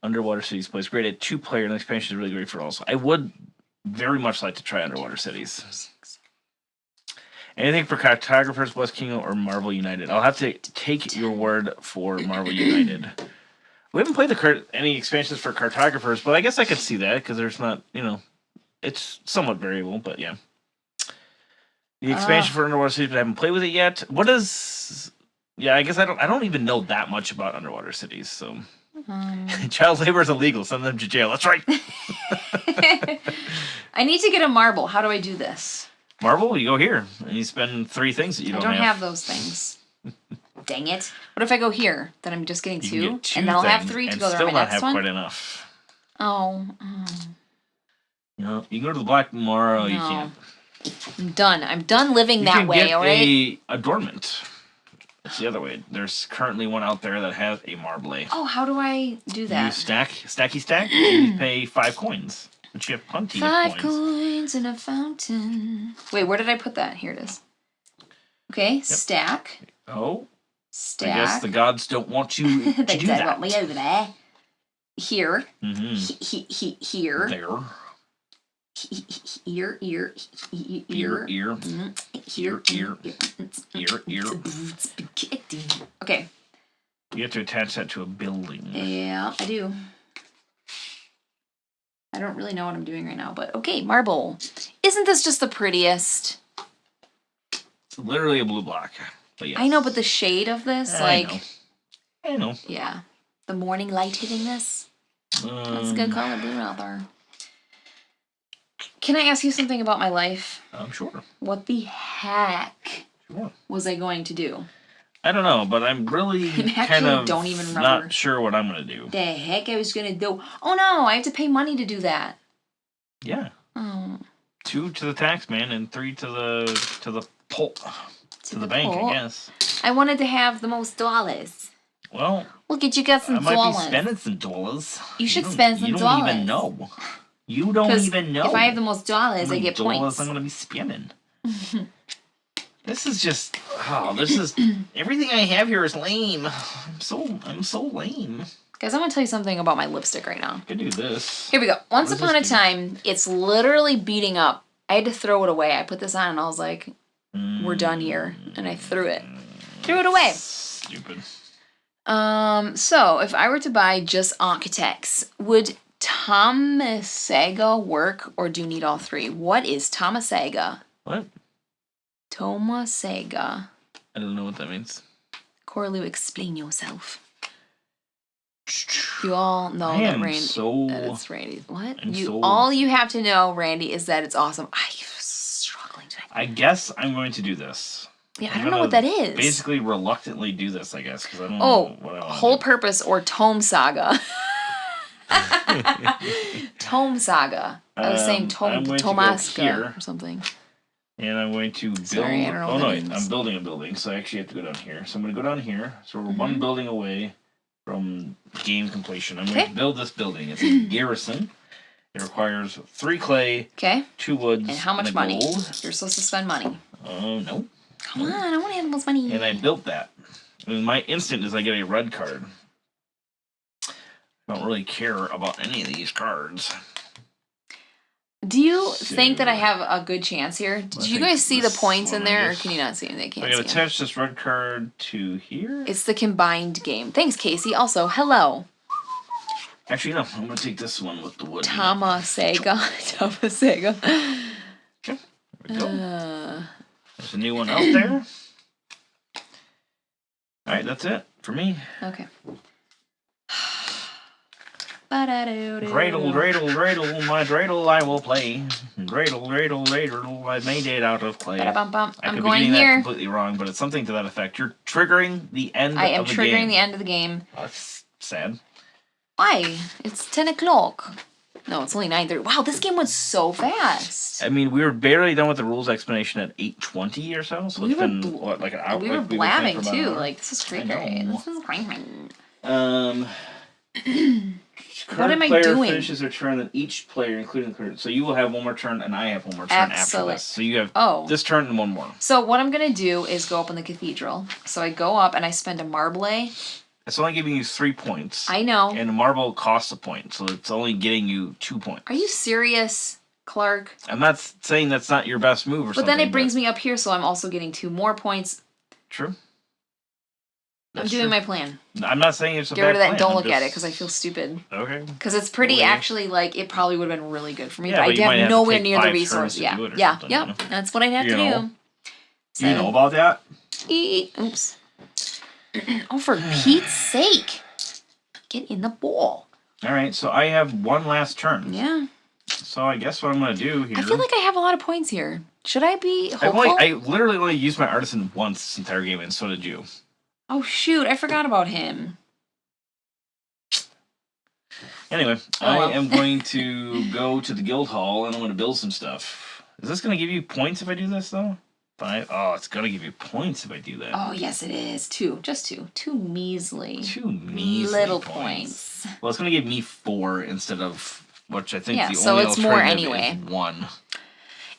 Underwater Cities plays great at 2 player, and the expansion is really great for all. So I would very much like to try Underwater Cities. Anything for cartographers, West Kingdom, or Marvel United? I'll have to take your word for Marvel United. We haven't played any expansions for cartographers, but I guess I could see that because there's not, it's somewhat variable, but yeah. The expansion for Underwater Cities, but I haven't played with it yet. What is? Yeah, I guess I don't even know that much about Underwater Cities. So, child labor is illegal. Send them to jail. That's right. I need to get a marble. How do I do this? Marble, you go here and you spend 3 things that you don't have. I don't have those things. Dang it! What if I go here? Then I'm just getting 2, get 2 and then I'll have 3 to go to my next one. Still not have quite enough. Oh. No, you can go to the black tomorrow. No. You can't. I'm done. I'm done living that way. All right. You can get a adornment. It's the other way. There's currently one out there that has a marble. Oh, how do I do that? You stack, and you pay 5 coins. But you have plenty of coins. 5 coins in a fountain. Wait, where did I put that? Here it is. Okay, stack. Oh. Stack. I guess the gods don't want you to they do that. Want me over there. Here. Mm-hmm. Here. There. Ear. Ear. Okay. You have to attach that to a building. Yeah, I do. I don't really know what I'm doing right now, but okay, marble. Isn't this just the prettiest? It's literally a blue block. But yes. I know, but the shade of this, I know. Yeah. The morning light hitting this. That's a good color blue out there. Can I ask you something about my life? Sure. What the heck was I going to do? I don't know, but I'm really don't even remember. Not sure what I'm going to do. The heck I was going to do? Oh no, I have to pay money to do that. Yeah. Oh. 2 to the tax man and 3 to the pole. To the bank, I guess. I wanted to have the most dollars. Well, look at you got some dollars. I might be spending some dollars. You should spend some dollars. You don't even know. You don't even know. If I have the most dollars, I get points. I'm going to be spending. This is just everything I have here is lame. I'm so lame. Guys, I'm going to tell you something about my lipstick right now. I can do this. Here we go. Once upon a time, it's literally beating up. I had to throw it away. I put this on and I was like, we're done here. And I threw it. Threw it away. Stupid. So if I were to buy just architects, would Tomasaga work, or do you need all 3? What is Tomasaga? What? Tomasaga. I don't know what that means. Corlu, explain yourself. You all know I that am Randy. so. That's Randy. What? I'm so, all you have to know, Randy, is that it's awesome. I'm struggling tonight. I guess I'm going to do this. Yeah, I don't know what that is. Basically, reluctantly do this, I guess, because I don't know what I want to Whole do. purpose or Tome Saga. Tome Saga. I was saying Tomaska or something. And I'm going to build. Sorry, I don't know what that means. I'm building a building, so I actually have to go down here. So I'm going to go down here. So we're one building away from game completion. I'm going to build this building. It's a garrison. It requires 3 clay, 2 woods, and how much money? Gold. You're supposed to spend money. No. Come on, I want to have the most money. And I built that. And my instant is I get a red card. I don't really care about any of these cards. Do you think that I have a good chance here? Did you guys see the points in there, or can you not see them? They can't see them. I gotta attach this red card to here. It's the combined game. Thanks, Casey. Also, hello. Actually, no. I'm gonna take this one with the wood. Tomasaga. Okay. There we go. There's a new one out there. Alright, that's it for me. Okay. Dreidel, dreidel, dreidel, my dreidel I will play. Dreidel, dreidel, dreidel, I made it out of clay. I'm I could going be getting here. that completely wrong, but it's something to that effect. You're triggering the end of the game. I am triggering the end of the game. Oh, that's sad. Why? It's 10 o'clock. No, it's only 9:30. Wow, this game went so fast. I mean, we were barely done with the rules explanation at 8:20 or so. So it's been like an hour. We were blabbing too. Like, this is great. This is great. What am I doing? Player finishes their turn, then each player, including the current. So you will have one more turn, and I have one more turn after this. So you have this turn and one more. So what I'm gonna do is go up in the cathedral. So I go up and I spend a marble. It's only giving you 3 points. I know. And a marble costs a point, so it's only getting you 2 points. Are you serious, Clark? I'm not saying that's not your best move or something. But then it brings me up here, so I'm also getting 2 more points. True. I'm doing my plan. I'm not saying it's a Get bad rid of that plan. and don't look at it because I feel stupid. Okay. Because it's pretty actually like it probably would have been really good for me, yeah, but I have nowhere to near the resources. Yeah, that's what I'd have to do. So, you know about that? Oops. Oh, for Pete's sake! Get in the ball. All right, so I have one last turn. Yeah. So I guess what I'm going to do here... I feel like I have a lot of points here. Should I be hopeful? I literally only used my artisan once this entire game, and so did you. Oh, shoot. I forgot about him. Anyway, I am going to go to the guild hall, and I'm going to build some stuff. Is this going to give you points if I do this, though? 5? Oh, it's going to give you points if I do that. Oh, yes, it is. 2. Just 2. 2 measly. 2 measly little points. Well, it's going to give me 4 instead of... Which I think the only so it's more anyway. Is 1.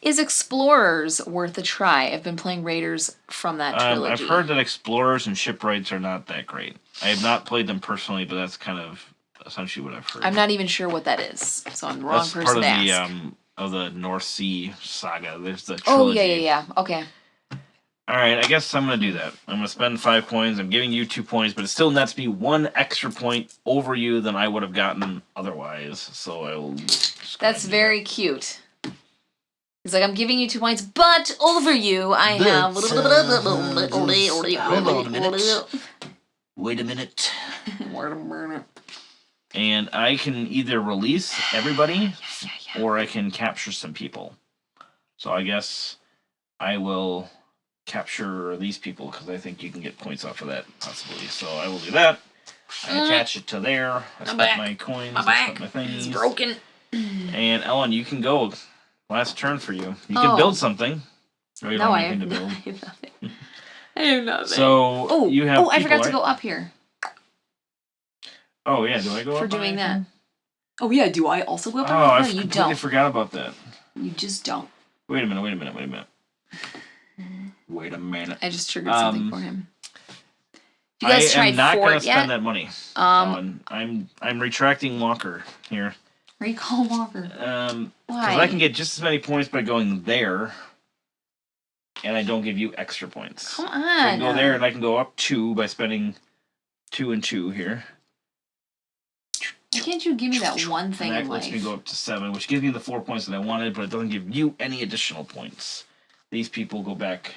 Is Explorers worth a try? I've been playing Raiders from that trilogy. I've heard that Explorers and Shipwrights are not that great. I have not played them personally, but that's kind of essentially what I've heard. I'm not even sure what that is, so I'm the wrong person to ask. That's part of the North Sea saga. There's the trilogy. Oh, yeah. Okay. All right, I guess I'm going to do that. I'm going to spend 5 coins. I'm giving you 2 points, but it still nets me 1 extra point over you than I would have gotten otherwise. So I will... That's very cute. He's like, I'm giving you 2 points, but over you, I have... Hold on a minute. Wait a minute. And I can either release everybody, or I can capture some people. So I guess I will... capture these people because I think you can get points off of that possibly. So I will do that. I attach it to there. I spent my coins. I spent my things. It's broken. And Ellen, you can go. Last turn for you. You can build something. No, I have nothing. I have nothing. So you have. I forgot to go up here. Oh yeah, do I go up for doing that? Oh yeah, do I also go up? Oh, I completely forgot about that. You just don't. Wait a minute. Wait a minute. I just triggered something for him. You guys tried I'm not Fort going to spend that money. I'm retracting Walker here. Recall Walker. Why? Why? Because I can get just as many points by going there, and I don't give you extra points. Come on. I can go there, and I can go up 2 by spending 2 and 2 here. Why can't you give me that one thing and in life? That lets me go up to 7, which gives me the 4 points that I wanted, but it doesn't give you any additional points. These people go back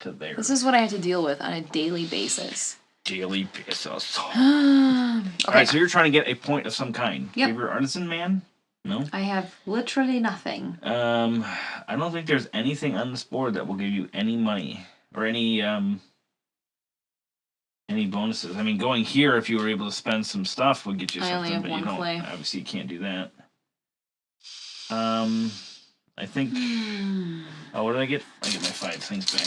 to there. This is what I have to deal with on a daily basis. daily basis. Okay. Alright, so you're trying to get a point of some kind. Yep. Favorite artisan man? No? I have literally nothing. I don't think there's anything on this board that will give you any money. Or any bonuses. I mean, going here, if you were able to spend some stuff, would get you something. I only have but one you don't. clay. Obviously, you can't do that. I think... Oh, what did I get? I get my 5 things back.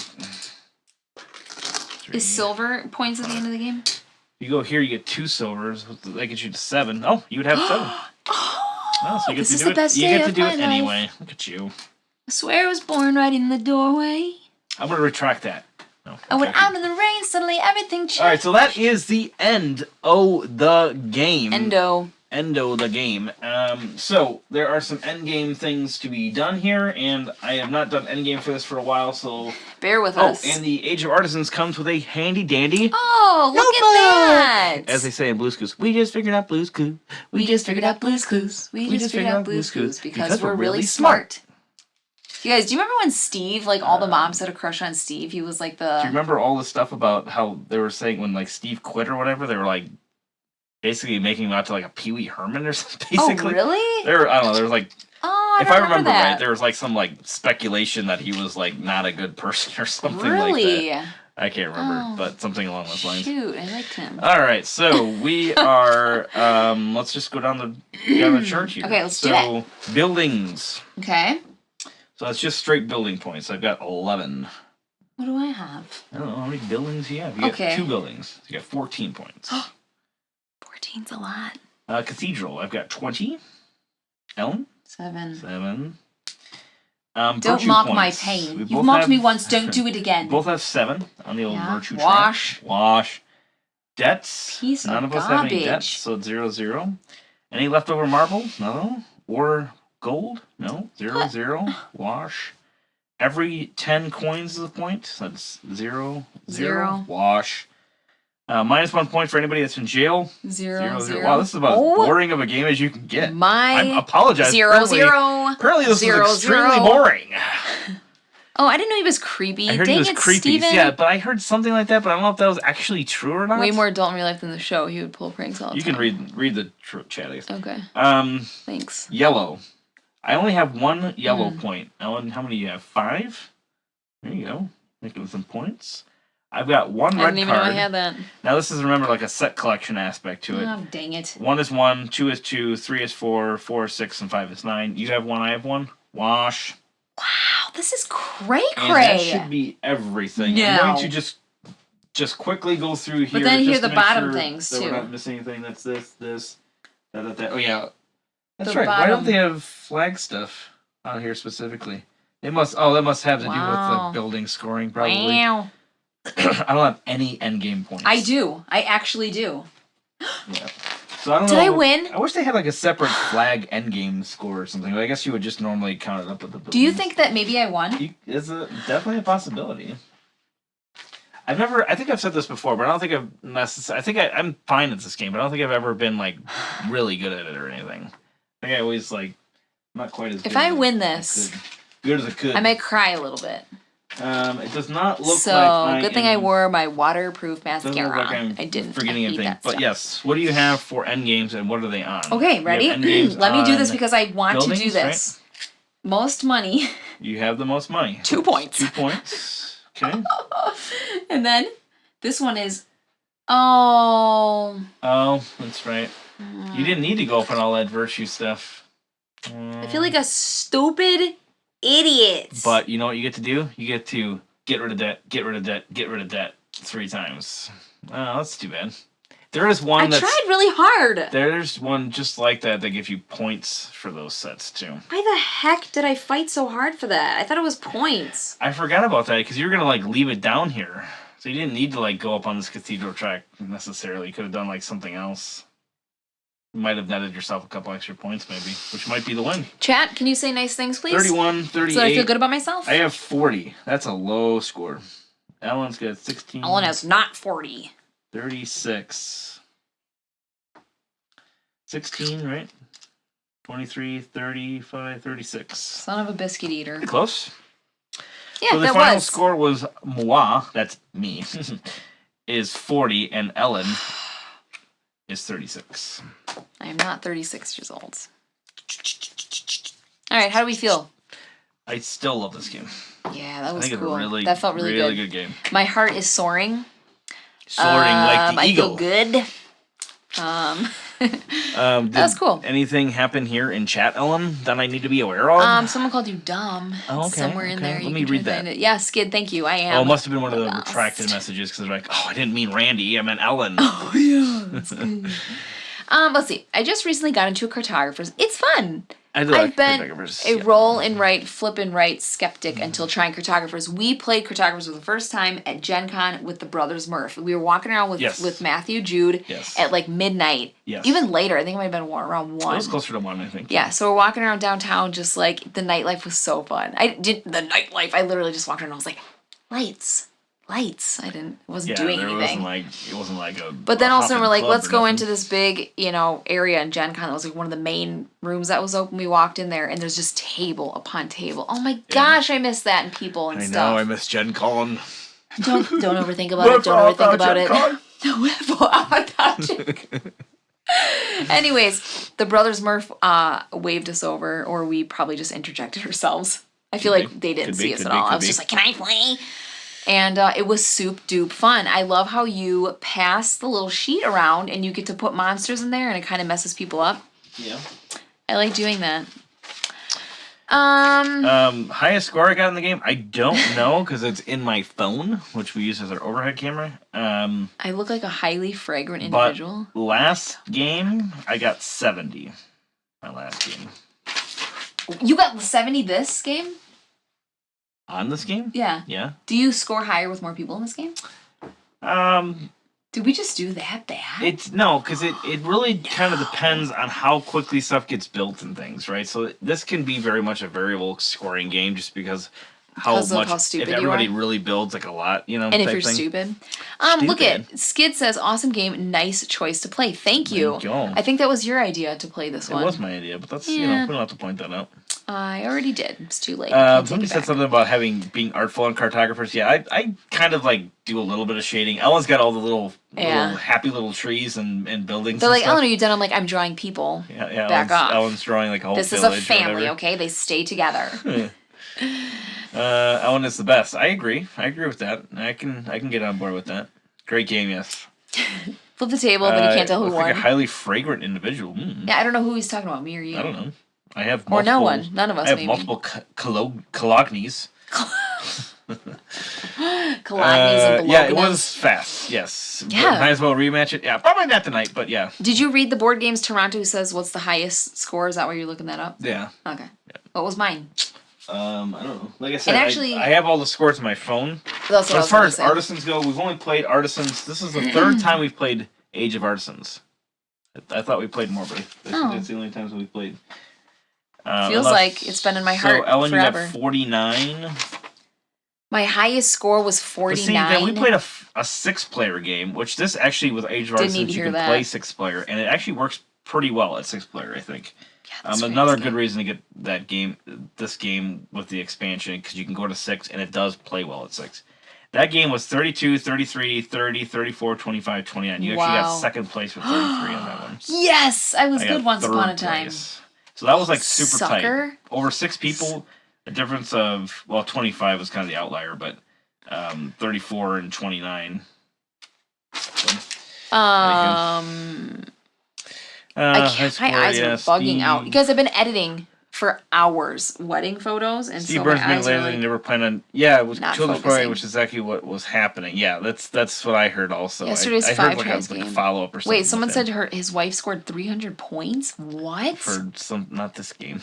3. Is silver points at the end of the game? If you go here, you get 2 silvers. That gets you to 7. Oh, you would have 7. Oh, so you get this to is do the it. best You day get to of do my it life. anyway. Look at you. I swear I was born right in the doorway. I'm going to retract that. No, I went out in the rain, suddenly everything changed. Alright, so that is the end of the game. Endo the game. So there are some endgame things to be done here, and I have not done endgame for this for a while, so bear with us. Oh, and the Age of Artisans comes with a handy dandy. Oh, look at that! As they say in Blue's Clues, we just figured out Blue's Clues. We just figured out Blue's Clues. We just figured out Blue's Clues because we're really smart. You guys, do you remember when Steve, like all the moms had a crush on Steve? He was like the. Do you remember all the stuff about how they were saying when like Steve quit or whatever? They were like basically making him out to like a Pee Wee Herman or something. Basically. Oh, really? I don't know. There was like. Oh, if I remember that. right, there was like some like speculation that he was like not a good person or something really? like that. I can't remember, but something along those lines. Shoot, I liked him. All right, so we are. Let's just go down the chart here. Okay, let's do that. So buildings. Okay. So that's just straight building points. I've got 11. What do I have? I don't know how many buildings you have. You got 2 buildings. You got 14 points. 14's a lot. Cathedral. I've got 20. Ellen. 7. Don't mock my pain. You've mocked me once. Don't do it again. Both have 7 on the old virtue track. Wash. Debts. Piece None of of us have any debts, so it's 0-0. Any leftover marble? No. Or gold? No. 0-0. Wash. Every 10 coins is a point. So that's 0-0. Wash. -1 point for anybody that's in jail. 0-0. Wow, this is about as boring of a game as you can get. I apologize. 0-0. Apparently this is extremely boring. Oh, I didn't know he was creepy. I heard he was creepy. Steven. Yeah, but I heard something like that, but I don't know if that was actually true or not. Way more adult in real life than the show. He would pull pranks all the time. You can read the chat, I guess. Okay. Thanks. Yellow. I only have 1 yellow point. Ellen, how many do you have? 5? There you go. Making some points. I've got 1 red card. I didn't even know I had that. Now this is, remember, like a set collection aspect to it. Oh, dang it. 1 is 1, 2 is 2, 3 is 4, 4 is 6, and 5 is 9. You have 1, I have 1. Wash. Wow, this is cray-cray. And that should be everything. No. I'm going to just quickly go through here. But then just here to the make bottom sure things, that too. We're not missing anything. That's this, that. Oh, yeah. That's The right. Why bottom. don't they have flag stuff on here specifically? They must. Oh, that must have to do with the building scoring, probably. Wow. I don't have any endgame points. I do. I actually do. Yeah. So I don't know. Did I win? I wish they had like a separate flag endgame score or something. But I guess you would just normally count it up with the buildings. Do you think that maybe I won? It's definitely a possibility. I think I've said this before, but I don't think I've necessarily. I think I'm fine at this game, but I don't think I've ever been like really good at it or anything. I think I always like not quite as. If I win this, good as I could. I may cry a little bit. It does not look so, like good thing I wore my waterproof mascara. Doesn't look like I'm I didn't forgetting I hate anything. that But stuff. yes, what do you have for endgames and what are they on? Okay, ready? Let me do this because I want to do buildings, this. Right? Most money. You have the most money. 2 points. 2 points. Okay. And then this one is. Oh, that's right. You didn't need to go up on all that virtue stuff. I feel like a stupid idiot. But you know what you get to do? You get to get rid of debt, get rid of debt, get rid of debt 3 times. Oh, that's too bad. There is one I tried really hard. There's one just like that gives you points for those sets too. Why the heck did I fight so hard for that? I thought it was points. I forgot about that because you were gonna like leave it down here, so you didn't need to like go up on this cathedral track necessarily. You could have done like something else. You might have netted yourself a couple extra points maybe, which might be the win. Chat, can you say nice things, please? 31, 38. So that I feel good about myself? I have 40. That's a low score. Ellen's got 16. Ellen has not 40. 36. 16, right? 23, 35, 36. Son of a biscuit eater. Pretty close. Yeah, so the that final was. score was moi, that's me, is 40, and Ellen is 36. I am not 36 years old. All right, how do we feel? I still love this game. Yeah, that was cool. That felt really good game. My heart is soaring. Soaring like the eagle. I feel good. That was cool. Anything happen here in chat, Ellen, that I need to be aware of? Someone called you dumb. Oh, okay. Somewhere in there. Let me read that. Yeah, Skid, thank you. I am. Oh, it must have been one of the retracted messages because they're like, oh, I didn't mean Randy. I meant Ellen. Oh, yeah. That's good. Let's see. I just recently got into a cartographer's. It's fun. I've been a roll and write, flip and write skeptic until trying cartographers. We played cartographers for the first time at Gen Con with the Brothers Murph. We were walking around with Matthew Jude at like midnight. Yes. Even later. I think it might have been around 1. It was closer to 1, I think. Yeah, so we're walking around downtown just like the nightlife was so fun. I literally just walked around and I was like, lights. I wasn't doing anything. It wasn't like a. But then all of a sudden we're like, let's go into this big, area in Gen Con. That was like one of the main rooms that was open. We walked in there and there's just table upon table. Oh my gosh, I miss that and people and stuff. I know, I miss Gen Con. Don't overthink about it. Don't overthink about it. Anyways, the Brothers Murph waved us over, or we probably just interjected ourselves. I feel like they didn't see us at all. I was just like, can I play? And it was soup dupe fun. I love how you pass the little sheet around and you get to put monsters in there and it kind of messes people up. Yeah. I like doing that. Highest score I got in the game? I don't know because it's in my phone, which we use as our overhead camera. I look like a highly fragrant individual. But last game, I got 70. My last game. You got 70 this game? On this game? Yeah. Yeah. Do you score higher with more people in this game? Did we just do that bad? No, because it really kind of depends on how quickly stuff gets built and things, right? So this can be very much a variable scoring game just because how stupid if everybody really builds like a lot, And if you're stupid. Look at Skid says, awesome game, nice choice to play. Thank you. I think that was your idea to play this one. It was my idea, but that's we don't have to point that out. I already did. It's too late. Somebody said something about being artful on cartographers. Yeah, I kind of do a little bit of shading. Ellen's got all the little happy little trees and buildings. They're like, stuff. Ellen, are you done? I'm like, I'm drawing people. Yeah. Back off. Ellen's drawing like a whole This village. This is a family, okay? They stay together. Ellen is the best. I agree with that. I can get on board with that. Great game, yes. Flip the table, then you can't tell who won. Like a highly fragrant individual. Yeah, I don't know who he's talking about, me or you. I don't know. I have multiple, or no one. None of us. I have multiple Colognys. Colognys and yeah, it was fast. Yes. Yeah. Might as well rematch it. Yeah, probably not tonight, but yeah. Did you read the Board Games Toronto? Who says what's the highest score? Is that why you're looking that up? Yeah. Okay. Yeah. What was mine? I don't know. Like I said, actually, I have all the scores on my phone. That's what as far as Artisans go, we've only played Artisans. This is the third time we've played Age of Artisans. I thought we played more, but I think that's the only times we've played. Feels like it's been in my heart Ellen, forever. You got 49. My highest score was 49. Then we played a 6-player game, which this actually with Age of Artisans you can play 6-player, and it actually works pretty well at 6-player, I think. Yeah, another good reason to get this game with the expansion, because you can go to 6, and it does play well at 6. That game was 32, 33, 30, 34, 25, 29. You actually got second place with 33 on that one. Yes! I was good once upon a time. Place. So that was super tight. Over 6 people, a difference of, 25 was kind of the outlier, but 34 and 29. My eyes are bugging out because I've been editing for hours, wedding photos, and Steve Burns made later than never planned on. Yeah, it was Children's Parade, which is exactly what was happening. Yeah, that's what I heard also. Yesterday's I heard like a follow-up or something. Wait, someone said his wife scored 300 points? What? For not this game.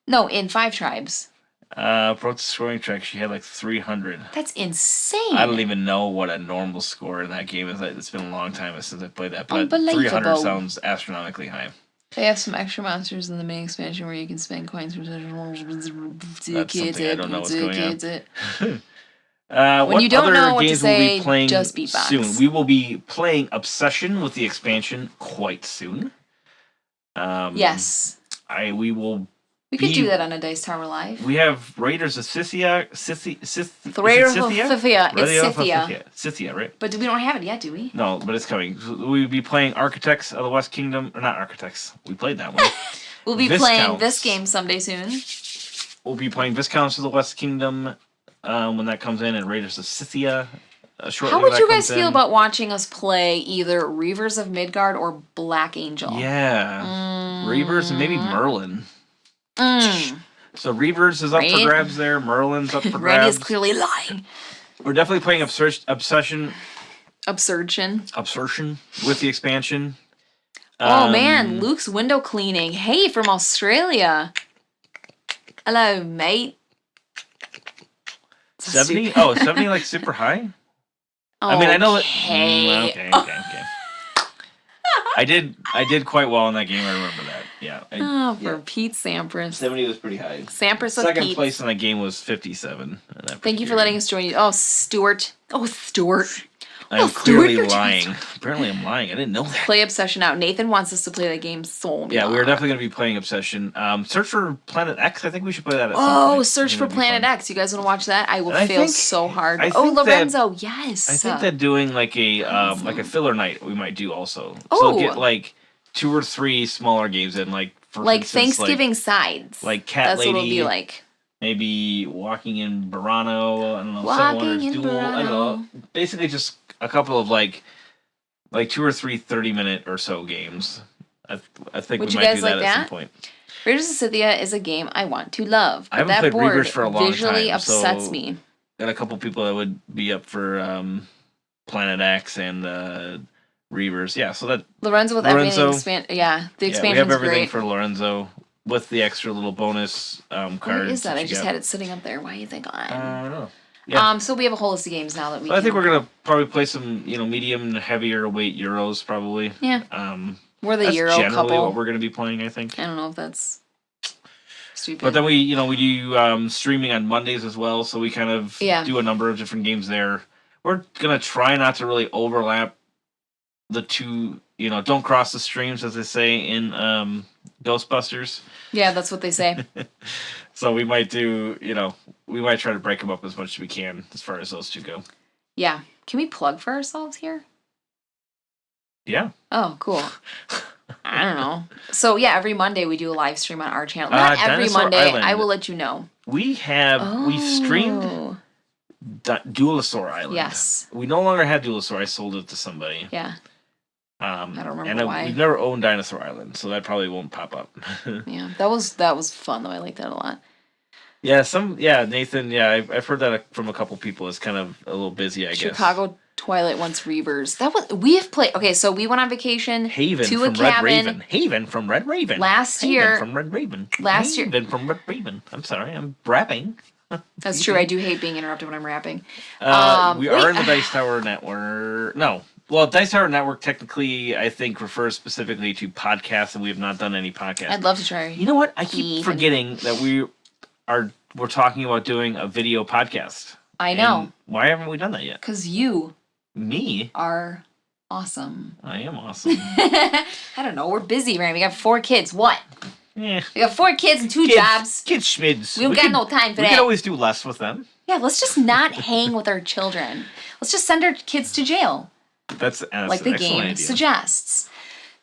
No, in 5 Tribes. Broke the scoring track. She had 300. That's insane. I don't even know what a normal score in that game is. It's been a long time since I played that, but 300 sounds astronomically high. They have some extra monsters in the main expansion where you can spend coins from That's something I don't know what's going on. When you don't know what to say, just beatbox. Soon. We will be playing Obsession with the expansion quite soon. Yes. We will We could do that on a Dice Tower Live. We have Raiders of Scythia. The Raiders of Scythia. It's Scythia. Scythia, right? But we don't have it yet, do we? No, but it's coming. We'll be playing Architects of the West Kingdom. Or not Architects. We played that one. We'll be playing this game someday soon. We'll be playing Viscounts of the West Kingdom when that comes in, and Raiders of Scythia. How would you guys feel about watching us play either Reavers of Midgard or Black Angel? Yeah. Reavers and maybe Merlin. So Reavers is up for grabs there. Merlin's up for grabs. Randy is clearly lying. We're definitely playing Obsession with the expansion. Oh man, Luke's window cleaning. Hey, from Australia. Hello, mate. 70? Oh, 70 like super high? I mean, I know that. Okay. I did quite well in that game. I remember that. Yeah. For Pete Sampras. 70 was pretty high. Sampras with Second Pete. place in that game was 57. Thank you for letting us join you. Oh, Stuart. I'm clearly lying. Apparently I'm lying. I didn't know that. Play Obsession out. Nathan wants us to play that game so much. Yeah, we're definitely going to be playing Obsession. Search for Planet X. I think we should play that at some point. Search for Planet X. You guys want to watch that? I will fail so hard. Lorenzo, yes. I think that doing like a filler night we might do also. So get like 2 or 3 smaller games in, like for instance, Thanksgiving sides. Like Cat That's Lady. That's what it'll be like. Maybe Walking in Burano. I don't know. Walking in Duel. I don't know. Basically just a couple of like 2 or 3 30-minute or so games. I think we might do that at some point. Raiders of Scythia is a game I want to love. I haven't played Reavers for a long time. Visually upsets me. Got a couple people that would be up for Planet X and Reavers. Yeah, so that Lorenzo with everything the expansion's we have everything for Lorenzo with the extra little bonus cards. What is that? I just had it sitting up there. Why do you think I don't know. Yeah. So we have a whole list of games now that we. I think we're gonna probably play some, medium and heavier weight Euros probably. Yeah. We're the Euro generally couple. What we're gonna be playing, I think. I don't know if that's stupid. But then we do streaming on Mondays as well, so we kind of do a number of different games there. We're gonna try not to really overlap the two. Don't cross the streams, as they say in Ghostbusters. Yeah, that's what they say. So we might do, we might try to break them up as much as we can as far as those two go. Yeah. Can we plug for ourselves here? Yeah. Oh, cool. I don't know. So, yeah, every Monday we do a live stream on our channel. Not every Monday. Island. I will let you know. We've streamed Duelosaur Island. Yes. We no longer have Duelosaur. I sold it to somebody. Yeah. I don't remember and why. We've never owned Dinosaur Island, so that probably won't pop up. Yeah, that was fun though. I liked that a lot. Yeah, Nathan. Yeah, I've heard that from a couple people. It's kind of a little busy, I guess. Chicago Twilight wants Reavers. We have played. Okay, so we went on vacation Haven to from a cabin. Red Raven. Haven from Red Raven. Last year from Red Raven. Haven from Red Raven. I'm sorry, I'm rapping. That's true. I do hate being interrupted when I'm rapping. We are in the Dice Tower Network. No. Well, Dice Tower Network technically, I think, refers specifically to podcasts, and we have not done any podcasts. I'd love to try. You know what? I keep forgetting that we're talking about doing a video podcast. I know. And why haven't we done that yet? Because you are awesome. I am awesome. I don't know. We're busy, right? We got 4 kids. What? Yeah. We got 4 kids and 2 jobs. Kids schmids. We don't got no time for that. We could always do less with them. Yeah, let's just not hang with our children. Let's just send our kids to jail. That's like the game idea. Suggests.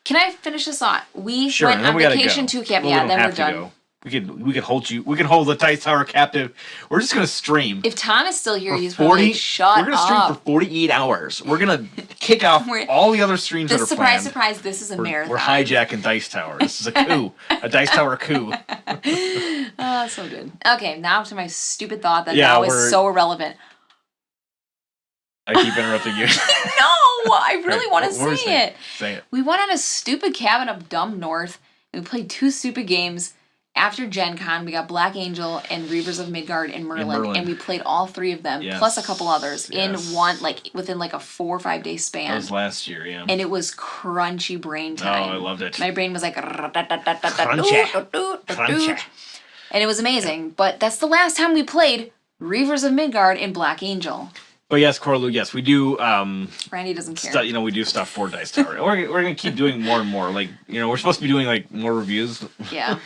Can I finish this thought? We sure, went on vacation to camp. Well, then we're done. Go. We could hold you. We can hold the Dice Tower captive. We're just gonna stream. If Tom is still here, he's probably shut up. We're gonna stream for 48 hours. We're gonna kick off all the other streams that are planned. Surprise! This is a marathon. We're hijacking Dice Tower. This is a coup. A Dice Tower coup. Oh, so good. Okay, now to my stupid thought that now is so irrelevant. I keep interrupting you. No, I really want to say it. Say it. We went on a stupid cabin up dumb north, and we played 2 stupid games. After Gen Con, we got Black Angel and Reavers of Midgard and Merlin, and we played all 3 of them, plus a couple others, in one, within a 4 or 5 day span. That was last year, yeah. And it was crunchy brain time. Oh, I loved it. My brain was like... Crunchy. And it was amazing, but that's the last time we played Reavers of Midgard and Black Angel. But yes, Corlu, yes, we do. Randy doesn't care. We do stuff for Dice Tower. We're gonna keep doing more and more. We're supposed to be doing more reviews. Yeah.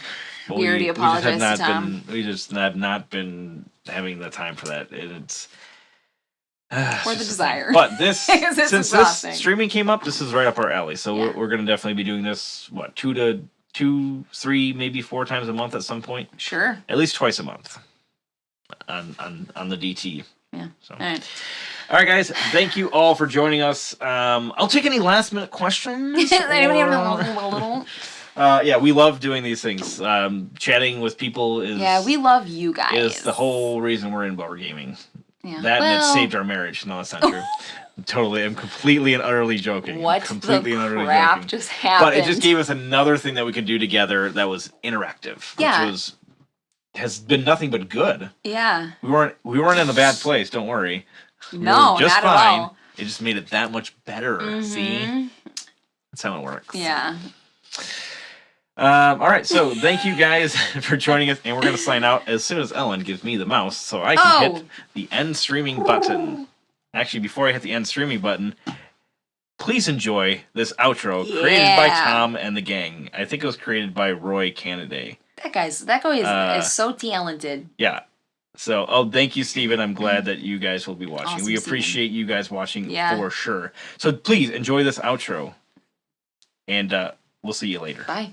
We already apologized to Tom. We just have not been having the time for that. It's or the desire. But since this streaming came up, this is right up our alley. So we're going to definitely be doing this, 2, 3, maybe 4 times a month at some point. Sure. At least twice a month on the DT. Yeah. So. All right, guys. Thank you all for joining us. I'll take any last minute questions. Yeah, we love doing these things. Chatting with people is... Yeah, we love you guys. Is the whole reason we're in board gaming. Yeah. And it saved our marriage. No, that's not true. I'm completely and utterly joking. What completely and utterly joking. Just happened? But it just gave us another thing that we could do together that was interactive. Yeah. Which has been nothing but good. Yeah. We weren't in a bad place, don't worry. No, just not fine. at all. It just made it that much better. Mm-hmm. See? That's how it works. Yeah. All right, so thank you guys for joining us, and we're going to sign out as soon as Ellen gives me the mouse so I can hit the end streaming button. Actually, before I hit the end streaming button, please enjoy this outro created by Tom and the gang. I think it was created by Roy Canaday. That guy is so talented. Yeah. So, thank you, Steven. I'm glad that you guys will be watching. Awesome, we appreciate Steven. you guys watching for sure. So please enjoy this outro, and we'll see you later. Bye.